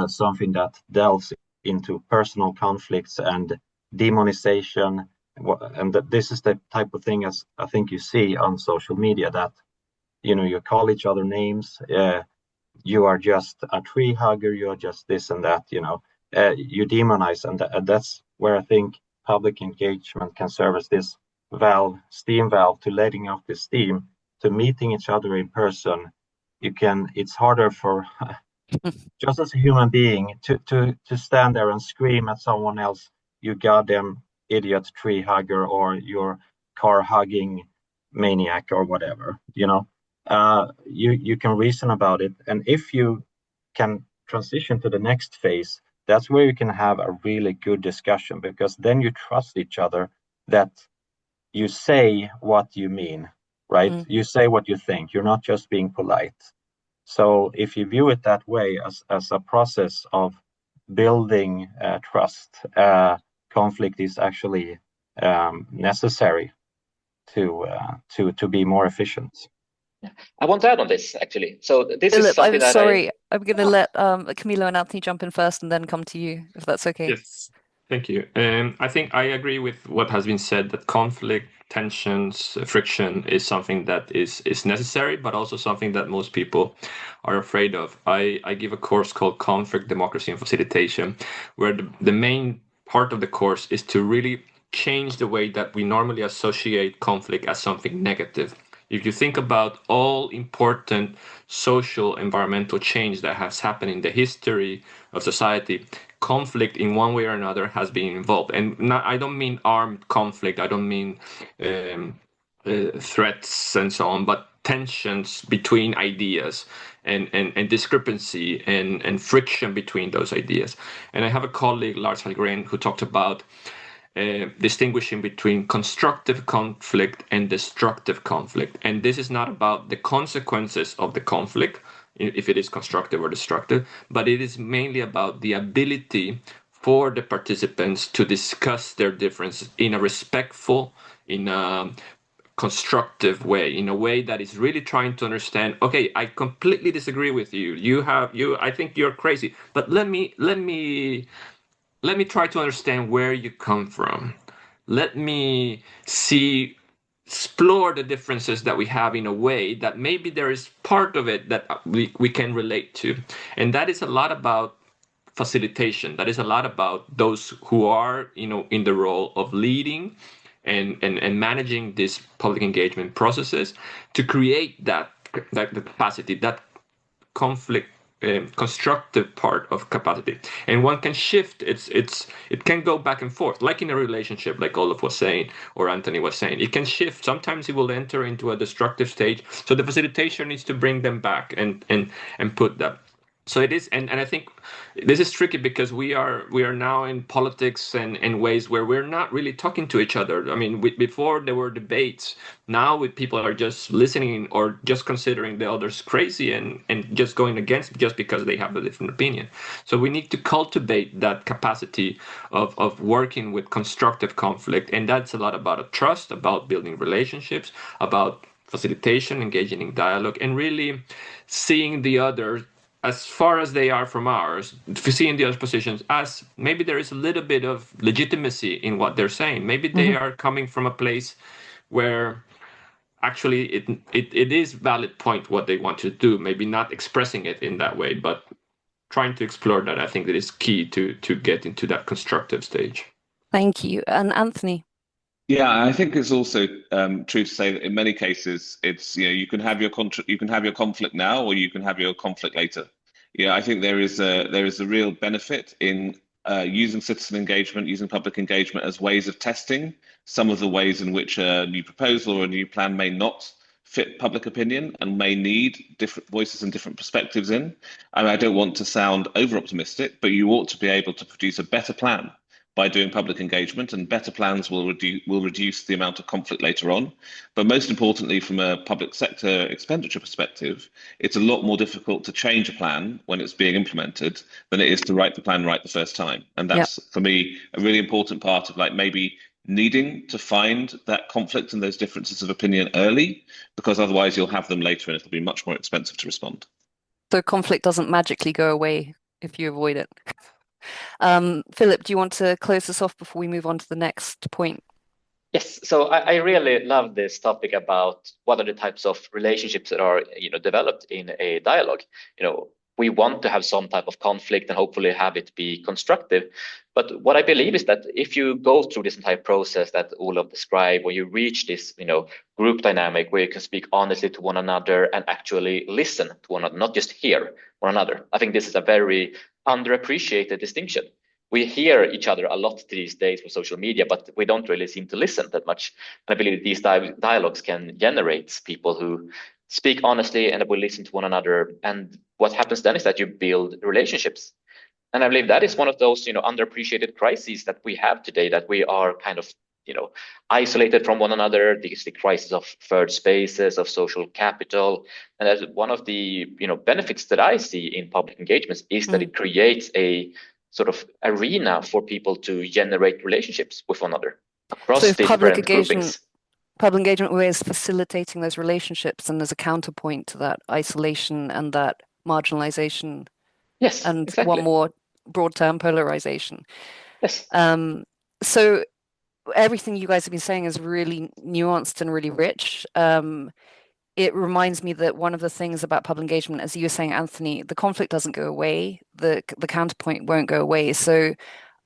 something that delves into personal conflicts and demonization, and this is the type of thing as I think you see on social media, that, you know, you call each other names, you are just a tree hugger, you're just this and that, you know, you demonize. And that's where I think public engagement can serve as this steam valve to letting out the steam, to meeting each other in person. It's harder for, just as a human being, to stand there and scream at someone else, you goddamn idiot tree hugger, or your car hugging maniac, or whatever, you know. You can reason about it, and if you can transition to the next phase, that's where you can have a really good discussion, because then you trust each other, that you say what you mean, right? You say what you think, you're not just being polite. So if you view it that way, as a process of building trust, conflict is actually necessary to be more efficient. I want to add on this, actually. So this Philip, is something I'm sorry. I'm going to let Camilo and Anthony jump in first and then come to you, if that's okay. Yes, thank you. I think I agree with what has been said, that conflict, tensions, friction is something that is necessary, but also something that most people are afraid of. I give a course called Conflict, Democracy and Facilitation, where the main part of the course is to really change the way that we normally associate conflict as something negative. If you think about all important social, environmental change that has happened in the history of society, conflict in one way or another has been involved. And I don't mean armed conflict, I don't mean threats and so on, but tensions between ideas and discrepancy and friction between those ideas. And I have a colleague, Lars Hallgren, who talked about distinguishing between constructive conflict and destructive conflict. And this is not about the consequences of the conflict, if it is constructive or destructive, but it is mainly about the ability for the participants to discuss their differences in a respectful, in a constructive way, in a way that is really trying to understand, okay, I completely disagree with you. I think you're crazy, but let me try to understand where you come from. Let me explore the differences that we have in a way that maybe there is part of it that we can relate to. And that is a lot about facilitation. That is a lot about those who are, in the role of leading and managing these public engagement processes to create that capacity, that conflict, constructive part of capacity. And one can shift. It can go back and forth, like in a relationship, like Olof was saying, or Anthony was saying. It can shift. Sometimes it will enter into a destructive stage. So the facilitation needs to bring them back and put that. So it is, and I think this is tricky because we are now in politics and ways where we're not really talking to each other. I mean, before there were debates. Now people are just listening or just considering the others crazy and just going against just because they have a different opinion. So we need to cultivate that capacity of working with constructive conflict, and that's a lot about a trust, about building relationships, about facilitation, engaging in dialogue, and really seeing the other as far as they are from ours, seeing the other positions as maybe there is a little bit of legitimacy in what they're saying. Maybe they are coming from a place where actually it is valid point what they want to do, maybe not expressing it in that way, but trying to explore that. I think that is key to get into that constructive stage. Thank you. And Anthony? Yeah, I think it's also true to say that in many cases, it's you can have your conflict now, or you can have your conflict later. Yeah, I think there is a real benefit in using citizen engagement, using public engagement as ways of testing some of the ways in which a new proposal or a new plan may not fit public opinion and may need different voices and different perspectives in. I mean, I don't want to sound over optimistic, but you ought to be able to produce a better plan by doing public engagement, and better plans will reduce the amount of conflict later on. But most importantly, from a public sector expenditure perspective, it's a lot more difficult to change a plan when it's being implemented than it is to write the plan right the first time. And that's, for me, a really important part of maybe needing to find that conflict and those differences of opinion early, because otherwise you'll have them later and it'll be much more expensive to respond. So conflict doesn't magically go away if you avoid it. Philip, do you want to close this off before we move on to the next point? Yes, so I really love this topic about what are the types of relationships that are developed in a dialogue. We want to have some type of conflict and hopefully have it be constructive. But what I believe is that if you go through this entire process that Olof described, where you reach this group dynamic where you can speak honestly to one another and actually listen to one another, not just hear one another. I think this is a very underappreciated distinction. We hear each other a lot these days with social media, but we don't really seem to listen that much. And I believe these dialogues can generate people who speak honestly and will listen to one another. And what happens then is that you build relationships. And I believe that is one of those underappreciated crises that we have today, that we are kind of isolated from one another. The crisis of third spaces, of social capital. And as one of the benefits that I see in public engagements is that it creates a sort of arena for people to generate relationships with one another across different groupings. Public engagement is facilitating those relationships, and there's a counterpoint to that isolation and that marginalization. Yes, and exactly. One more broad term, polarization. Yes. So everything you guys have been saying is really nuanced and really rich. It reminds me that one of the things about public engagement, as you were saying, Anthony, the conflict doesn't go away, the counterpoint won't go away. So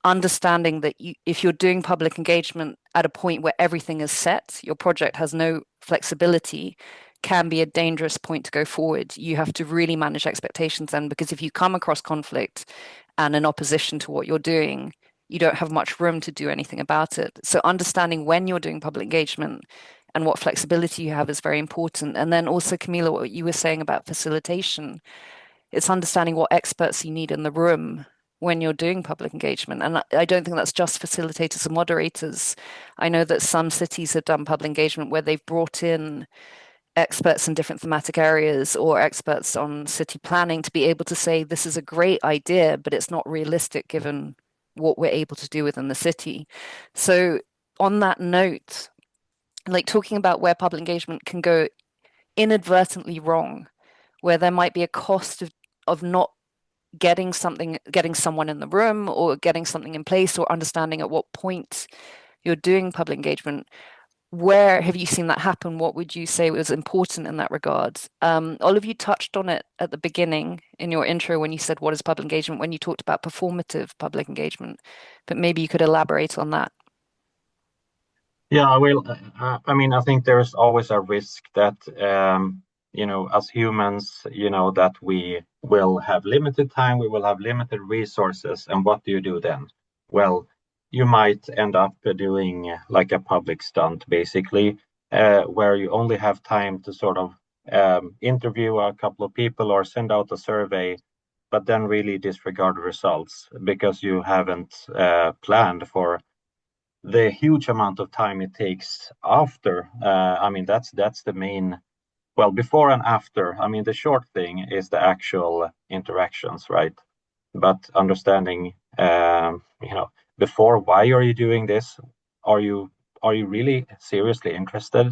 understanding that if you're doing public engagement at a point where everything is set, your project has no flexibility, can be a dangerous point to go forward. You have to really manage expectations then, because if you come across conflict and an opposition to what you're doing, you don't have much room to do anything about it. So understanding when you're doing public engagement and what flexibility you have is very important. And then also, Camilla, what you were saying about facilitation, it's understanding what experts you need in the room when you're doing public engagement. And I don't think that's just facilitators and moderators. I know that some cities have done public engagement where they've brought in experts in different thematic areas or experts on city planning to be able to say, this is a great idea, but it's not realistic given what we're able to do within the city. So on that note, like talking about where public engagement can go inadvertently wrong, where there might be a cost of not getting someone in the room or getting something in place, or understanding at what point you're doing public engagement. Where have you seen that happen? What would you say was important in that regard? Olive, you touched on it at the beginning in your intro when you said, what is public engagement, when you talked about performative public engagement, but maybe you could elaborate on that. Yeah, I will. I mean, I think there's always a risk that, as humans, that we will have limited time, we will have limited resources. And what do you do then? Well, you might end up doing like a public stunt, basically, where you only have time to sort of interview a couple of people or send out a survey, but then really disregard the results because you haven't planned for the huge amount of time it takes after. I mean, that's the main, well, before and after. I mean, the short thing is the actual interactions, right? But understanding, before, why are you doing this? Are you really seriously interested?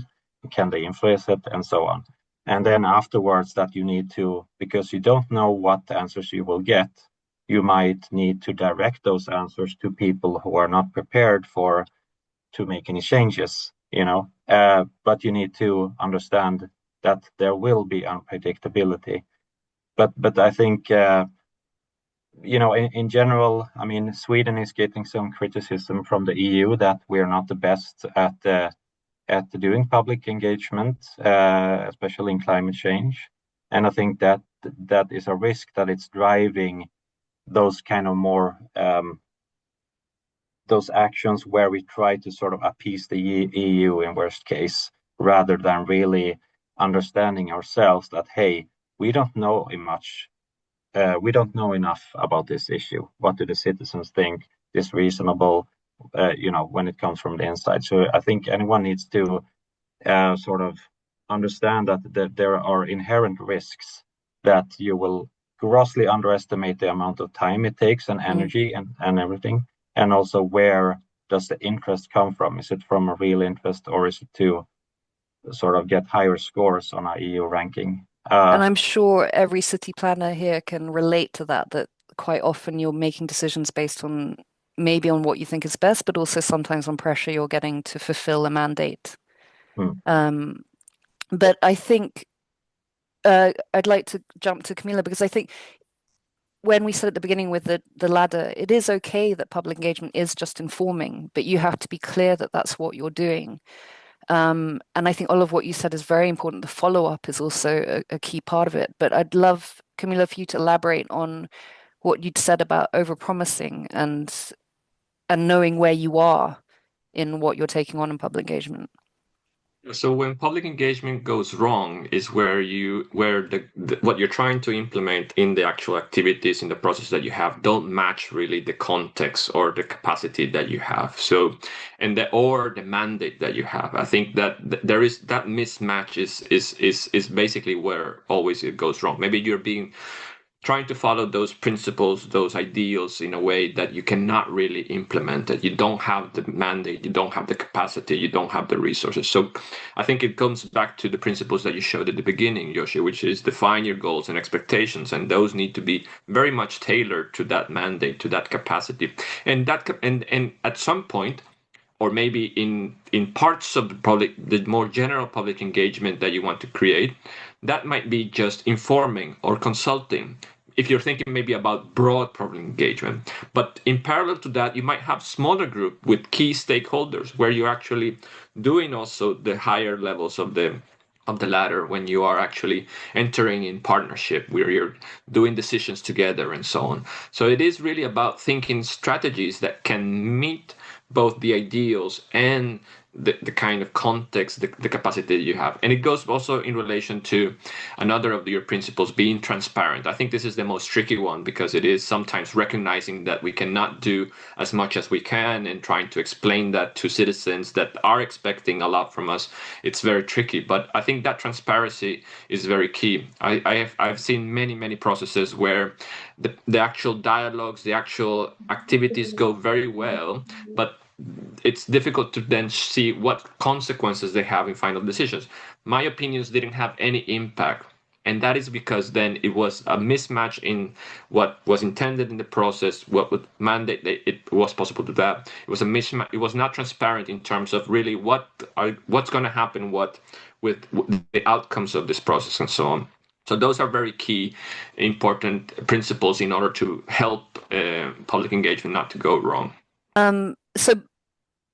Can they influence it, and so on? And then afterwards, that you need to, because you don't know what answers you will get, you might need to direct those answers to people who are not prepared to make any changes, but you need to understand that there will be unpredictability. But I think, in general, I mean, Sweden is getting some criticism from the EU that we're not the best at doing public engagement, especially in climate change. And I think that is a risk, that it's driving those kind of more those actions where we try to sort of appease the EU in worst case, rather than really understanding ourselves that, hey, we don't know much. We don't know enough about this issue. What do the citizens think is reasonable, when it comes from the inside? So I think anyone needs to sort of understand that there are inherent risks, that you will grossly underestimate the amount of time it takes and energy and everything. And also, where does the interest come from? Is it from a real interest, or is it to sort of get higher scores on our EU ranking? And I'm sure every city planner here can relate to that quite often you're making decisions based on maybe on what you think is best, but also sometimes on pressure you're getting to fulfill a mandate. But I think I'd like to jump to Camilla, because I think when we said at the beginning with the ladder, it is okay that public engagement is just informing, but you have to be clear that that's what you're doing. And I think all of what you said is very important. The follow-up is also a key part of it. But I'd love, Camilla, for you to elaborate on what you'd said about overpromising and knowing where you are in what you're taking on in public engagement. So when public engagement goes wrong is where what you're trying to implement in the actual activities in the process that you have don't match really the context or the capacity that you have. So, or the mandate that you have. I think that there is that mismatch is basically where always it goes wrong. Maybe you're trying to follow those principles, those ideals in a way that you cannot really implement it. You don't have the mandate, you don't have the capacity, you don't have the resources. So I think it comes back to the principles that you showed at the beginning, Yoshi, which is define your goals and expectations, and those need to be very much tailored to that mandate, to that capacity. And at some point, or maybe in parts of the more general public engagement that you want to create, that might be just informing or consulting, if you're thinking maybe about broad public engagement. But in parallel to that, you might have smaller group with key stakeholders where you're actually doing also the higher levels of the of the ladder when you are actually entering in partnership where you're doing decisions together and so on. So it is really about thinking strategies that can meet both the ideals and the kind of context, the capacity you have. And it goes also in relation to another of your principles, being transparent. I think this is the most tricky one because it is sometimes recognizing that we cannot do as much as we can and trying to explain that to citizens that are expecting a lot from us. It's very tricky, but I think that transparency is very key. I've seen many processes where the actual dialogues, the actual activities go very well, but it's difficult to then see what consequences they have in final decisions. My opinions didn't have any impact. And that is because then it was a mismatch in what was intended in the process, what would mandate that it was possible to do that. It was a mismatch. It was not transparent in terms of really what's going to happen, with the outcomes of this process and so on. So those are very key, important principles in order to help public engagement not to go wrong. So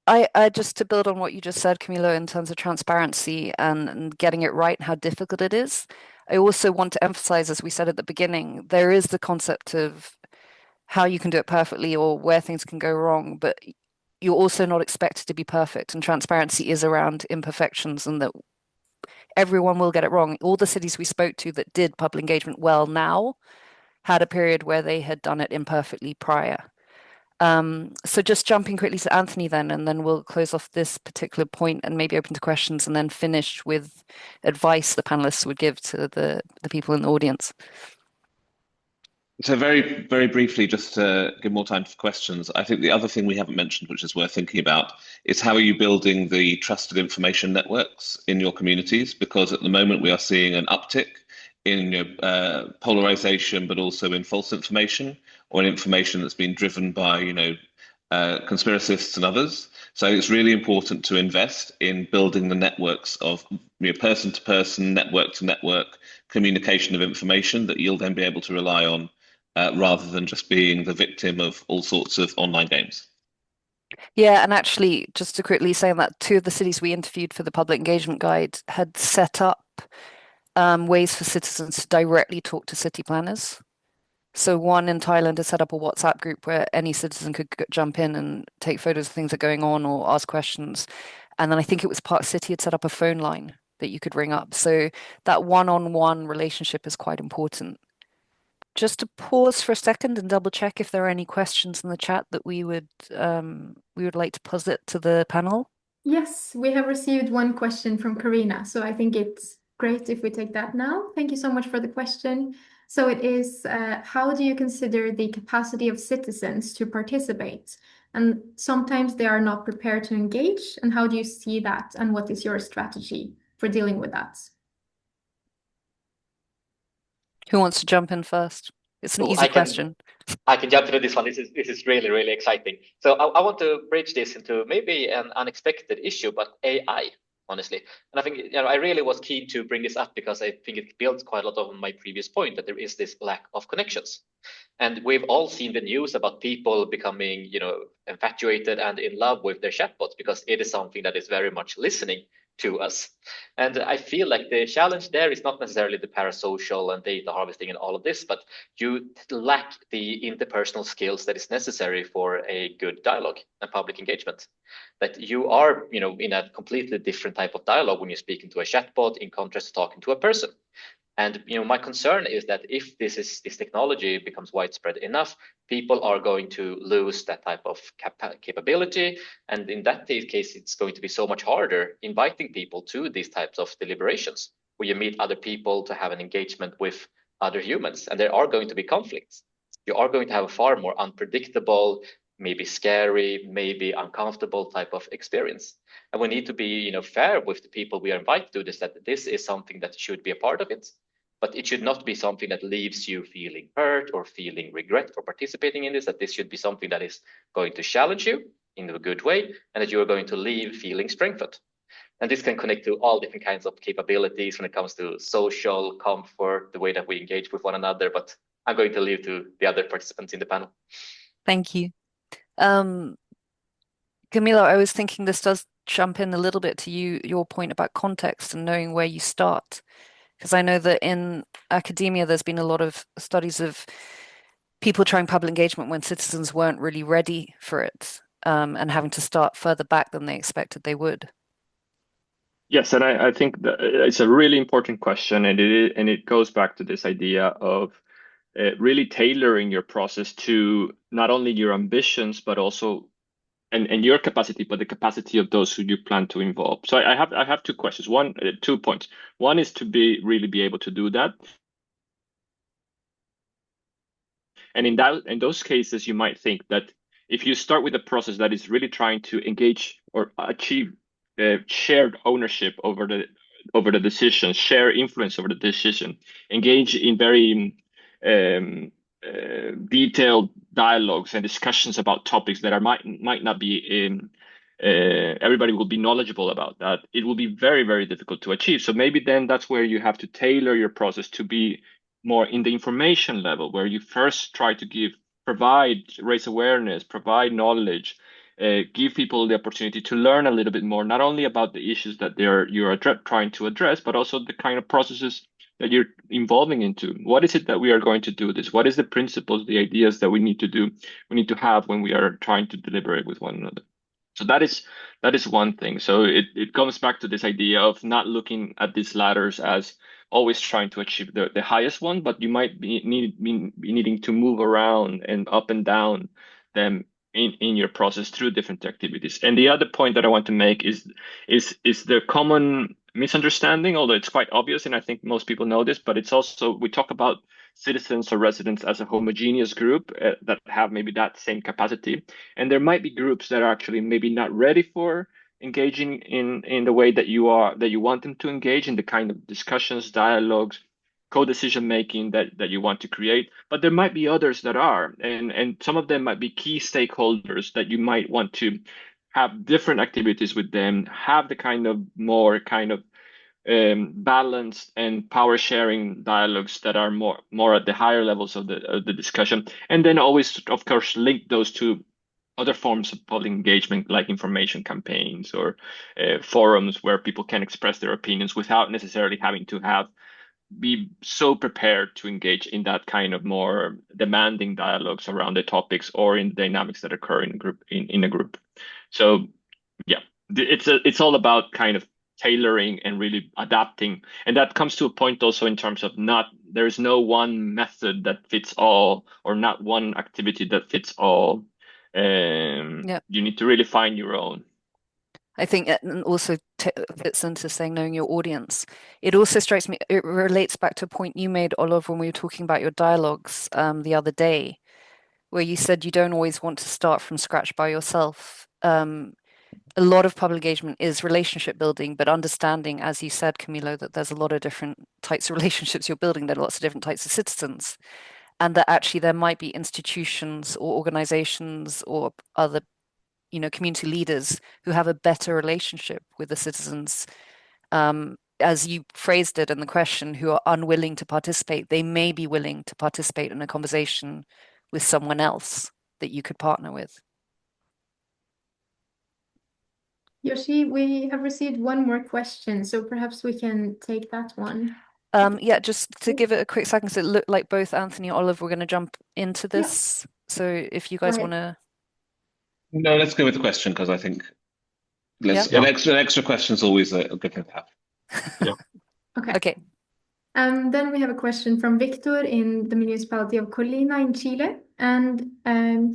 I just to build on what you just said, Camilo, in terms of transparency and getting it right and how difficult it is, I also want to emphasize, as we said at the beginning, there is the concept of how you can do it perfectly or where things can go wrong, but you're also not expected to be perfect. And transparency is around imperfections and that everyone will get it wrong. All the cities we spoke to that did public engagement well now had a period where they had done it imperfectly prior. So just jumping quickly to Anthony then, and then we'll close off this particular point and maybe open to questions and then finish with advice the panelists would give to the people in the audience. So very, very briefly, just to give more time for questions, I think the other thing we haven't mentioned, which is worth thinking about, is how are you building the trusted information networks in your communities? Because at the moment we are seeing an uptick in polarization, but also in false information or in information that's been driven by conspiracists and others. So it's really important to invest in building the networks of person to person, network to network communication of information that you'll then be able to rely on rather than just being the victim of all sorts of online games. Yeah, and actually, just to quickly say that 2 of the cities we interviewed for the public engagement guide had set up ways for citizens to directly talk to city planners. So one in Thailand has set up a WhatsApp group where any citizen could jump in and take photos of things that are going on or ask questions. And then I think it was Park City had set up a phone line that you could ring up. So that one-on-one relationship is quite important. Just to pause for a second and double check if there are any questions in the chat that we would like to posit to the panel. Yes, we have received one question from Karina, so I think it's great if we take that now. Thank you so much for the question. So it is, how do you consider the capacity of citizens to participate? And sometimes they are not prepared to engage. And how do you see that? And what is your strategy for dealing with that? Who wants to jump in first? It's an easy question. I can jump into this one. This is really, really exciting. So I want to bridge this into maybe an unexpected issue, but AI, honestly. And I think I really was keen to bring this up because I think it builds quite a lot on my previous point that there is this lack of connections. And we've all seen the news about people becoming, infatuated and in love with their chatbots because it is something that is very much listening to us. And I feel like the challenge there is not necessarily the parasocial and data harvesting and all of this, but you lack the interpersonal skills that is necessary for a good dialogue and public engagement. That you are, in a completely different type of dialogue when you're speaking to a chatbot in contrast to talking to a person. And my concern is that if this technology becomes widespread enough, people are going to lose that type of capability. And in that case, it's going to be so much harder inviting people to these types of deliberations where you meet other people to have an engagement with other humans. And there are going to be conflicts. You are going to have a far more unpredictable, maybe scary, maybe uncomfortable type of experience. And we need to be fair with the people we are invited to this, that this is something that should be a part of it. But it should not be something that leaves you feeling hurt or feeling regret for participating in this, that this should be something that is going to challenge you in a good way and that you are going to leave feeling strengthened. And this can connect to all different kinds of capabilities when it comes to social comfort, the way that we engage with one another. But I'm going to leave to the other participants in the panel. Thank you. Camilo, I was thinking this does jump in a little bit to your point about context and knowing where you start. Because I know that in academia, there's been a lot of studies of people trying public engagement when citizens weren't really ready for it, and having to start further back than they expected they would. Yes, and I think that it's a really important question, and it goes back to this idea of really tailoring your process to not only your ambitions, but also and your capacity, but the capacity of those who you plan to involve. So I have two questions. 2 points. One is to really be able to do that. And in those cases, you might think that if you start with a process that is really trying to engage or achieve shared ownership over the decision, share influence over the decision, engage in very detailed dialogues and discussions about topics that might not be everybody will be knowledgeable about that. It will be very, very difficult to achieve. So maybe then that's where you have to tailor your process to be more in the information level, where you first try to raise awareness, provide knowledge, give people the opportunity to learn a little bit more, not only about the issues that you're trying to address, but also the kind of processes that you're involving into. What is it that we are going to do this? What is the principles, the ideas that we need to have when we are trying to deliberate with one another? So that is one thing. So it comes back to this idea of not looking at these ladders as always trying to achieve the highest one, but you might be needing to move around and up and down them in your process through different activities. And the other point that I want to make is the common misunderstanding, although it's quite obvious, and I think most people know this, but it's also, we talk about citizens or residents as a homogeneous group that have maybe that same capacity. And there might be groups that are actually maybe not ready for engaging in the way that you want them to engage, in the kind of discussions, dialogues, co-decision making that you want to create. But there might be others that are, and some of them might be key stakeholders that you might want to have different activities with them, have the kind of more balanced and power sharing dialogues that are more at the higher levels of the discussion, and then always, of course, link those to other forms of public engagement, like information campaigns or forums where people can express their opinions without necessarily having to be so prepared to engage in that kind of more demanding dialogues around the topics or in dynamics that occur in a group. So yeah, it's all about kind of tailoring and really adapting. And that comes to a point also in terms of there's no one method that fits all, or not one activity that fits all. You need to really find your own. I think it also fits into saying knowing your audience. It also strikes me, it relates back to a point you made, Olof, when we were talking about your dialogues the other day, where you said you don't always want to start from scratch by yourself. A lot of public engagement is relationship building, but understanding, as you said, Camilo, that there's a lot of different types of relationships you're building. There are lots of different types of citizens, and that actually there might be institutions or organizations or other, community leaders who have a better relationship with the citizens. As you phrased it in the question, who are unwilling to participate. They may be willing to participate in a conversation with someone else that you could partner with. Yoshi, we have received one more question, so perhaps we can take that one. Yeah, just to give it a quick second, so it looked like both Anthony and Olive were going to jump into this. Yeah. So if you guys want to... No, let's go with the question, because I think an extra question is always a good thing to have. Yeah. Okay. Then we have a question from Victor in the municipality of Colina in Chile. And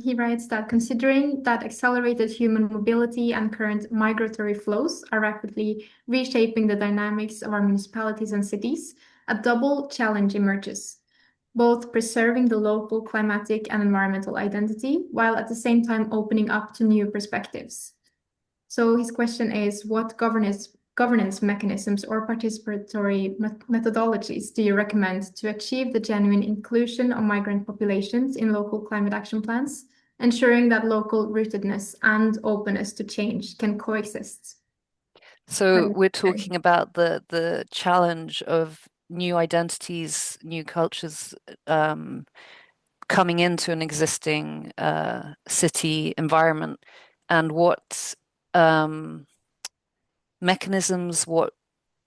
he writes that considering that accelerated human mobility and current migratory flows are rapidly reshaping the dynamics of our municipalities and cities, a double challenge emerges, both preserving the local climatic and environmental identity, while at the same time opening up to new perspectives. So his question is, what governance mechanisms or participatory methodologies do you recommend to achieve the genuine inclusion of migrant populations in local climate action plans, ensuring that local rootedness and openness to change can coexist? So we're talking about the challenge of new identities, new cultures coming into an existing city environment, and what mechanisms, what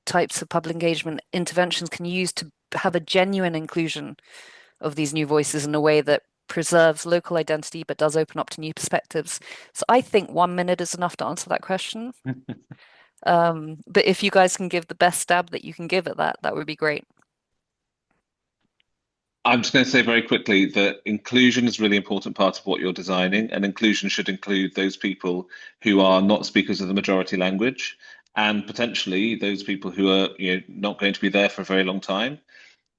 types of public engagement interventions can you use to have a genuine inclusion of these new voices in a way that preserves local identity but does open up to new perspectives? So I think 1 minute is enough to answer that question. But if you guys can give the best stab that you can give at that, that would be great. I'm just going to say very quickly that inclusion is a really important part of what you're designing, and inclusion should include those people who are not speakers of the majority language, and potentially those people who are, not going to be there for a very long time.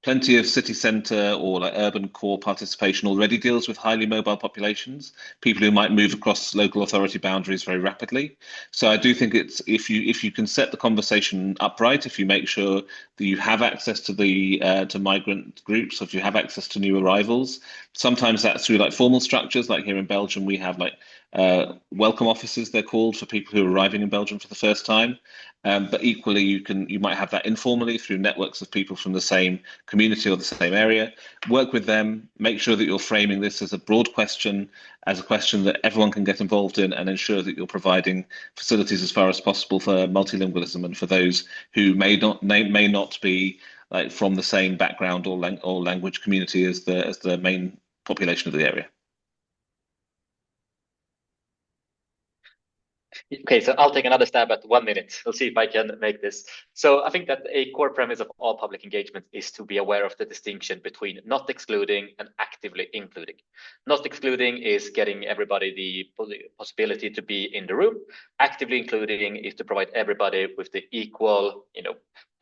Plenty of city centre or like urban core participation already deals with highly mobile populations, people who might move across local authority boundaries very rapidly. So I do think it's if you can set the conversation upright, if you make sure that you have access to the to migrant groups, or if you have access to new arrivals, sometimes that's through like formal structures. Like here in Belgium, we have like welcome offices, they're called, for people who are arriving in Belgium for the first time. But equally, you might have that informally through networks of people from the same community or the same area. Work with them, make sure that you're framing this as a broad question, as a question that everyone can get involved in, and ensure that you're providing facilities as far as possible for multilingualism and for those who may not be like from the same background or language community as the main population of the area. Okay, so I'll take another stab at 1 minute. We'll see if I can make this. So I think that a core premise of all public engagement is to be aware of the distinction between not excluding and actively including. Not excluding is getting everybody the possibility to be in the room. Actively including is to provide everybody with the equal,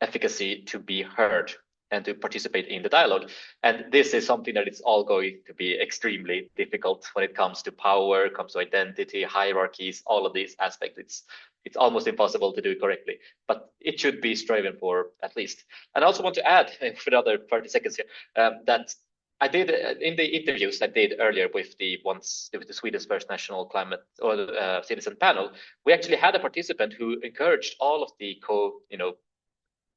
efficacy to be heard and to participate in the dialogue. And this is something that it's all going to be extremely difficult when it comes to power, comes to identity, hierarchies, all of these aspects. It's almost impossible to do it correctly, but it should be striven for at least. And I also want to add, for another 30 seconds here, that I did in the interviews I did earlier with the Sweden's first national climate or citizen panel, we actually had a participant who encouraged all of the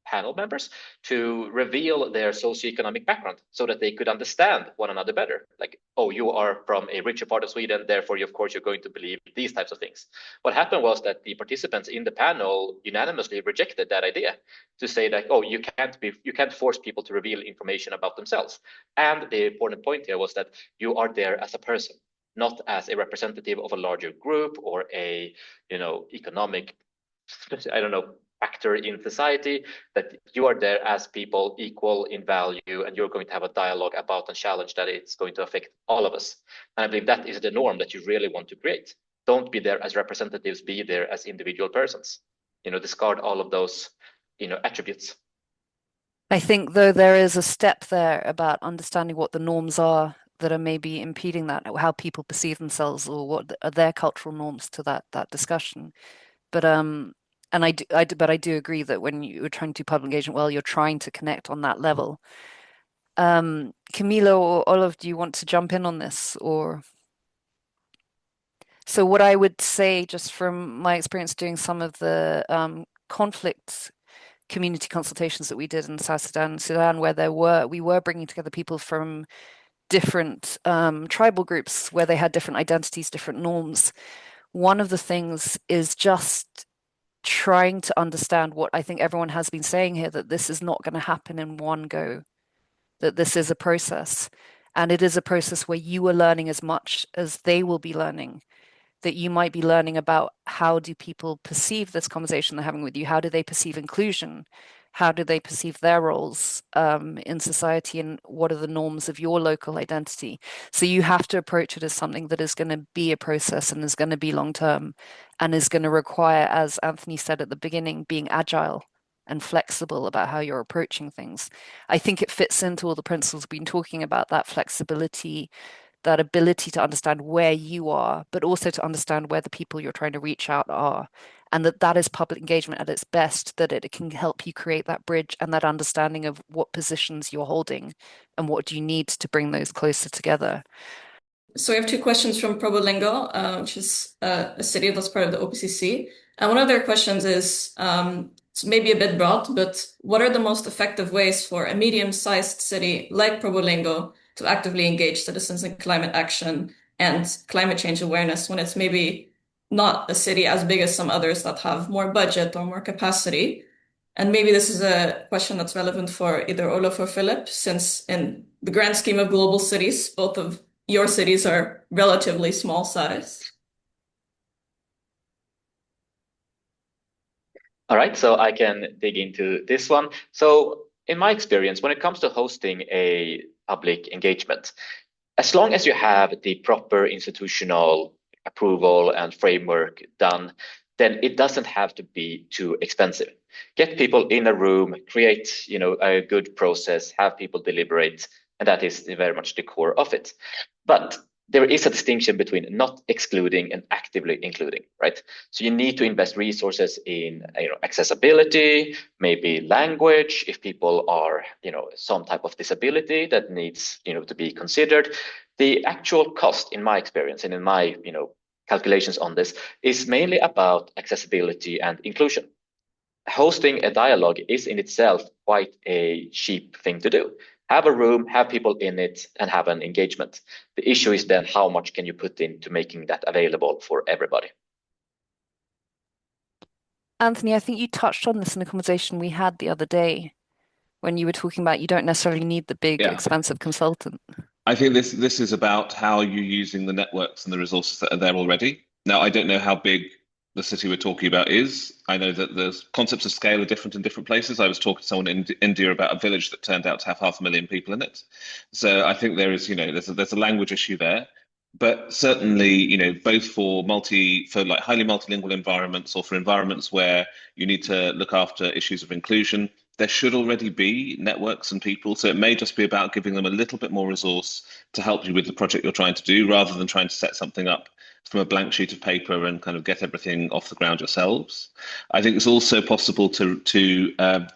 panel members to reveal their socioeconomic background so that they could understand one another better. Like, oh, you are from a richer part of Sweden, therefore, of course, you're going to believe these types of things. What happened was that the participants in the panel unanimously rejected that idea to say that, oh, you can't force people to reveal information about themselves. And the important point here was that you are there as a person, not as a representative of a larger group or a, economic, factor in society, that you are there as people equal in value, and you're going to have a dialogue about a challenge that it's going to affect all of us. And I believe that is the norm that you really want to create. Don't be there as representatives, be there as individual persons. Discard all of those, attributes. I think, though, there is a step there about understanding what the norms are that are maybe impeding that, how people perceive themselves, or what are their cultural norms to that discussion. But I do agree that when you're trying to do public engagement well, you're trying to connect on that level. Camilo or Olof, do you want to jump in on this? So what I would say, just from my experience doing some of the conflict community consultations that we did in South Sudan, where we were bringing together people from different tribal groups where they had different identities, different norms. One of the things is just trying to understand what I think everyone has been saying here, that this is not going to happen in one go, that this is a process. And it is a process where you are learning as much as they will be learning, that you might be learning about how do people perceive this conversation they're having with you? How do they perceive inclusion? How do they perceive their roles in society, and what are the norms of your local identity? So you have to approach it as something that is going to be a process and is going to be long-term and is going to require, as Anthony said at the beginning, being agile and flexible about how you're approaching things. I think it fits into all the principles we've been talking about, that flexibility, that ability to understand where you are, but also to understand where the people you're trying to reach out are. And that is public engagement at its best, that it can help you create that bridge and that understanding of what positions you're holding and what do you need to bring those closer together. So we have two questions from Probolinggo, which is a city that's part of the OPCC. And one of their questions is, it's maybe a bit broad, but what are the most effective ways for a medium-sized city like Probolinggo to actively engage citizens in climate action and climate change awareness when it's maybe not a city as big as some others that have more budget or more capacity. And maybe this is a question that's relevant for either Olof or Philip, since in the grand scheme of global cities, both of your cities are relatively small size. All right, so I can dig into this one. So in my experience, when it comes to hosting a public engagement, as long as you have the proper institutional approval and framework done, then it doesn't have to be too expensive. Get people in a room, create, a good process, have people deliberate, and that is very much the core of it. But there is a distinction between not excluding and actively including, right? So you need to invest resources in accessibility, maybe language, if people are some type of disability that needs to be considered. The actual cost, in my experience and in my calculations on this, is mainly about accessibility and inclusion. Hosting a dialogue is in itself quite a cheap thing to do. Have a room, have people in it, and have an engagement. The issue is then how much can you put into making that available for everybody? Anthony, I think you touched on this in a conversation we had the other day when you were talking about you don't necessarily need the big, expensive consultant. I think this is about how you're using the networks and the resources that are there already. Now, I don't know how big the city we're talking about is. I know that the concepts of scale are different in different places. I was talking to someone in India about a village that turned out to have 500,000 people in it. So I think there is, there's a language issue there. But certainly, both for like highly multilingual environments or for environments where you need to look after issues of inclusion, there should already be networks and people. So it may just be about giving them a little bit more resource to help you with the project you're trying to do, rather than trying to set something up from a blank sheet of paper and kind of get everything off the ground yourselves. I think it's also possible to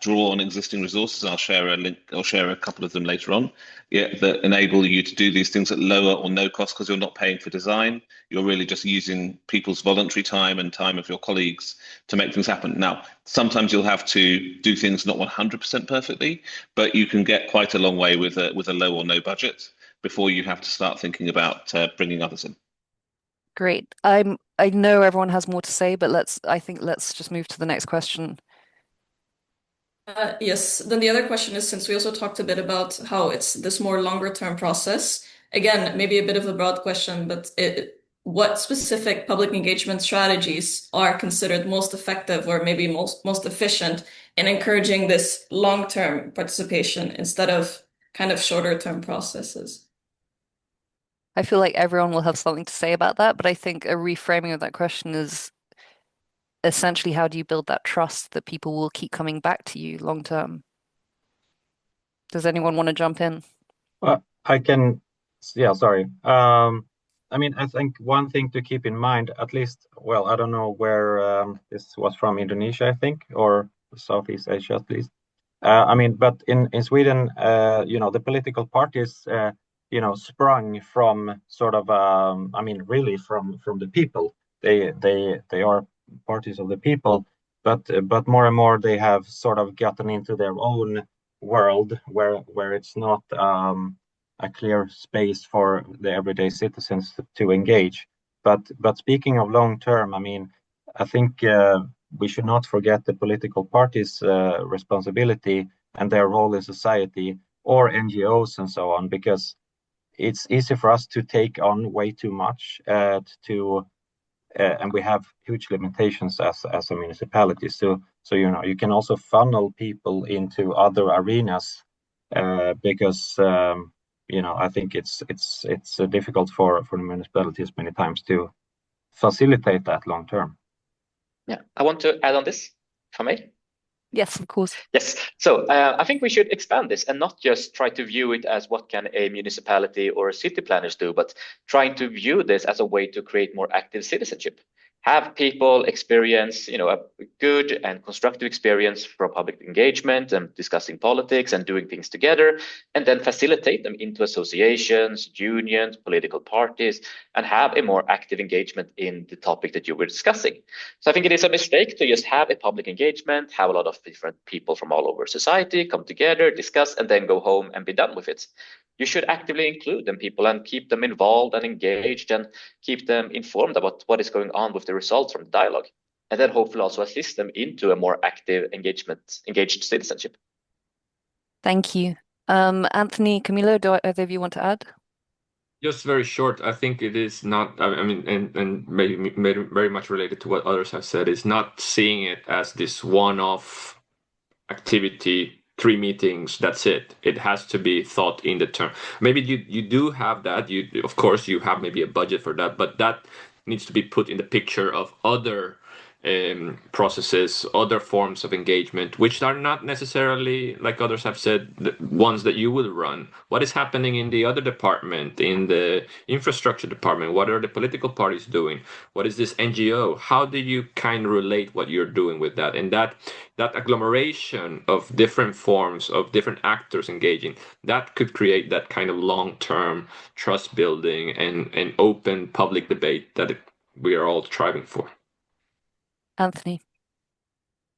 draw on existing resources. I'll share a link, I'll share a couple of them later on, that enable you to do these things at lower or no cost, because you're not paying for design. You're really just using people's voluntary time and time of your colleagues to make things happen. Now, sometimes you'll have to do things not 100% perfectly, but you can get quite a long way with a low or no budget before you have to start thinking about bringing others in. Great. I know everyone has more to say, but let's just move to the next question. Yes. Then the other question is, since we also talked a bit about how it's this more longer term process, again, maybe a bit of a broad question, but what specific public engagement strategies are considered most effective or maybe most efficient in encouraging this long-term participation instead of kind of shorter term processes? I feel like everyone will have something to say about that, but I think a reframing of that question is essentially, how do you build that trust that people will keep coming back to you long term? Does anyone want to jump in? I can, sorry. I mean, I think one thing to keep in mind, at least, well, I don't know where this was from, Indonesia, I think, or Southeast Asia at least. I mean, but in Sweden, the political parties, sprung from sort of, I mean, really from the people. They are parties of the people, but more and more they have sort of gotten into their own world where it's not a clear space for the everyday citizens to engage. But speaking of long term, I mean, I think we should not forget the political parties' responsibility and their role in society, or NGOs and so on, because it's easy for us to take on way too much and we have huge limitations as a municipality. So you can also funnel people into other arenas because I think it's difficult for the municipalities many times to facilitate that long term. Yeah, I want to add on this, if I may. Yes, of course. Yes. So I think we should expand this and not just try to view it as what can a municipality or city planners do, but trying to view this as a way to create more active citizenship. Have people experience, a good and constructive experience from public engagement and discussing politics and doing things together, and then facilitate them into associations, unions, political parties, and have a more active engagement in the topic that you were discussing. So I think it is a mistake to just have a public engagement, have a lot of different people from all over society come together, discuss, and then go home and be done with it. you should actively include them people and keep them involved and engaged and keep them informed about what is going on with the results from the dialogue. And then hopefully also assist them into a more active engaged citizenship. Thank you. Anthony, Camilo, do either of you want to add? Just very short, I think it is not, I mean, and maybe very much related to what others have said, is not seeing it as this one-off activity, 3 meetings, that's it. It has to be thought in the term. Maybe you do have that. Of course, you have maybe a budget for that, but that needs to be put in the picture of other processes, other forms of engagement, which are not necessarily, like others have said, the ones that you will run. What is happening in the other department, in the infrastructure department? What are the political parties doing? What is this NGO? How do you kind of relate what you're doing with that? And that agglomeration of different forms of different actors engaging, that could create that kind of long-term trust building and open public debate that we are all striving for. Anthony.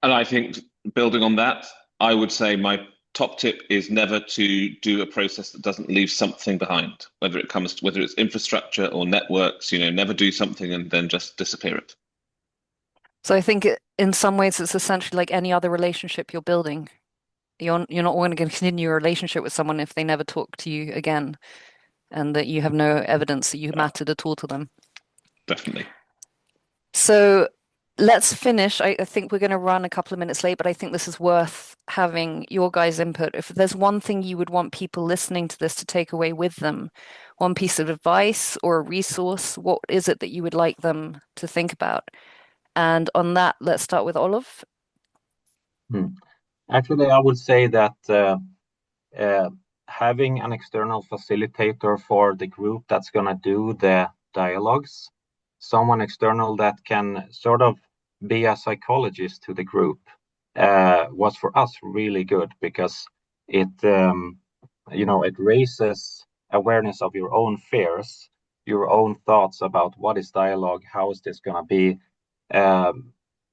And I think building on that, I would say my top tip is never to do a process that doesn't leave something behind, whether it's infrastructure or networks, never do something and then just disappear it. So I think in some ways it's essentially like any other relationship you're building. You're not going to continue a relationship with someone if they never talk to you again and that you have no evidence that you mattered at all to them. Definitely. So let's finish. I think we're going to run a couple of minutes late, but I think this is worth having your guys' input. If there's one thing you would want people listening to this to take away with them, one piece of advice or a resource, what is it that you would like them to think about? And on that, let's start with Olof. Actually, I would say that having an external facilitator for the group that's going to do the dialogues, someone external that can sort of be a psychologist to the group, was for us really good because it raises awareness of your own fears, your own thoughts about what is dialogue, how is this going to be, and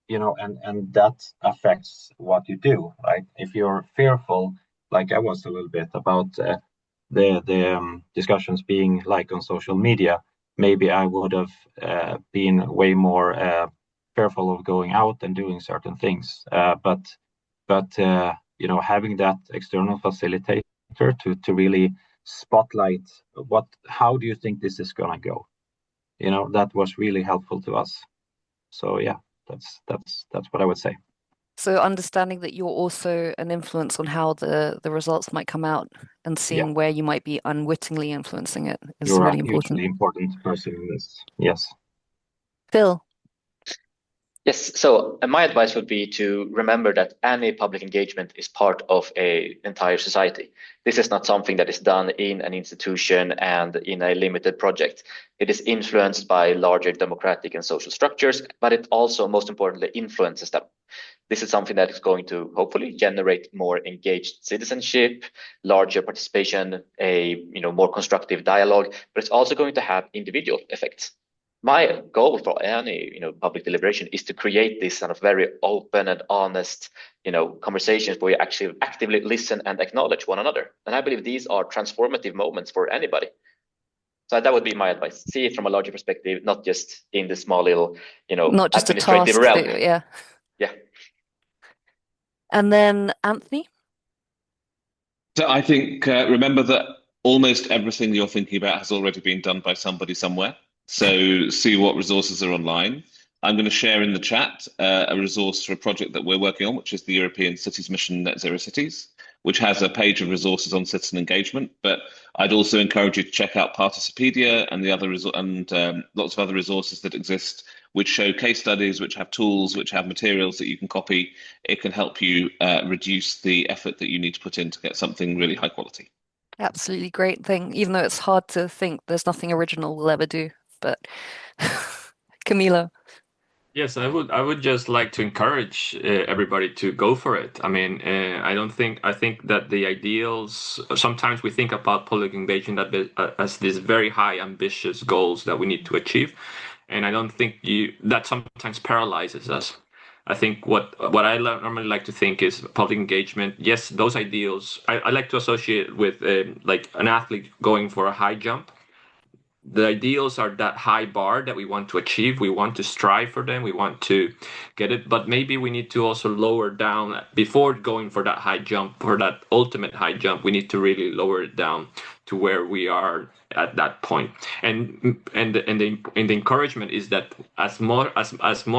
that affects what you do, right? If you're fearful, like I was a little bit about the discussions being like on social media, maybe I would have been way more fearful of going out and doing certain things. But having that external facilitator to really spotlight how do you think this is gonna go? That was really helpful to us. So yeah, that's what I would say. So understanding that you're also an influence on how the results might come out and seeing where you might be unwittingly influencing it is really important. You're a hugely important person in this. Yes. Phil. Yes, so my advice would be to remember that any public engagement is part of an entire society. This is not something that is done in an institution and in a limited project. It is influenced by larger democratic and social structures, but it also, most importantly, influences them. This is something that is going to hopefully generate more engaged citizenship, larger participation, a more constructive dialogue, but it's also going to have individual effects. My goal for any public deliberation is to create this kind of very open and honest conversations where you actually actively listen and acknowledge one another. And I believe these are transformative moments for anybody. So that would be my advice. See it from a larger perspective, not just in the small little not just administrative a task realm. Yeah. And then Anthony? So I think remember that almost everything you're thinking about has already been done by somebody somewhere. So see what resources are online. I'm going to share in the chat a resource for a project that we're working on, which is the European Cities Mission Net Zero Cities, which has a page of resources on citizen engagement. But I'd also encourage you to check out Participedia and the other lots of other resources that exist, which show case studies, which have tools, which have materials that you can copy. It can help you reduce the effort that you need to put in to get something really high quality. Absolutely great thing, even though it's hard to think there's nothing original we'll ever do. But Camilo. Yes, I would just like to encourage everybody to go for it. I mean, I think that the ideals, sometimes we think about public engagement as these very high ambitious goals that we need to achieve. And I don't think that sometimes paralyzes us. I think what I normally like to think is public engagement. Yes, those ideals I like to associate with like an athlete going for a high jump. The ideals are that high bar that we want to achieve. We want to strive for them. We want to get it. But maybe we need to also lower down before going for that high jump, for that ultimate high jump. We need to really lower it down to where we are at that point. And the encouragement is that as more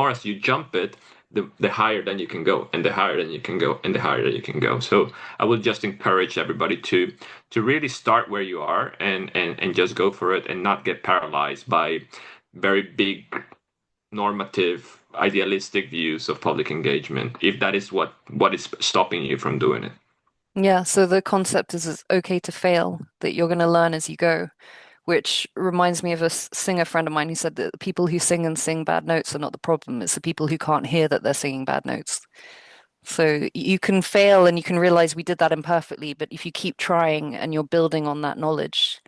as you jump it, the higher then you can go, and the higher then you can go, and the higher then you can go. So I would just encourage everybody to really start where you are and just go for it, and not get paralyzed by very big normative idealistic views of public engagement, if that is what is stopping you from doing it. Yeah, so the concept is it's okay to fail, that you're going to learn as you go, which reminds me of a singer friend of mine who said that the people who sing and sing bad notes are not the problem. It's the people who can't hear that they're singing bad notes. So you can fail and you can realize we did that imperfectly, but if you keep trying and you're building on that knowledge,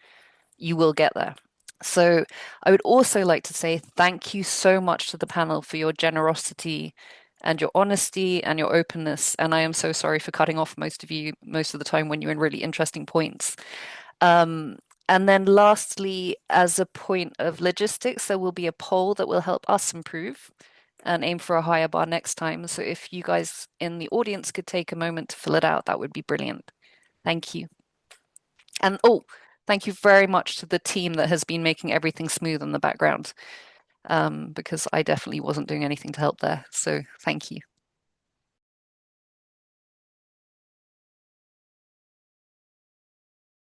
you will get there. So I would also like to say thank you so much to the panel for your generosity and your honesty and your openness. And I am so sorry for cutting off most of you most of the time when you're in really interesting points. And then lastly, as a point of logistics, there will be a poll that will help us improve and aim for a higher bar next time. So if you guys in the audience could take a moment to fill it out, that would be brilliant. Thank you. And thank you very much to the team that has been making everything smooth in the background, because I definitely wasn't doing anything to help there. So thank you.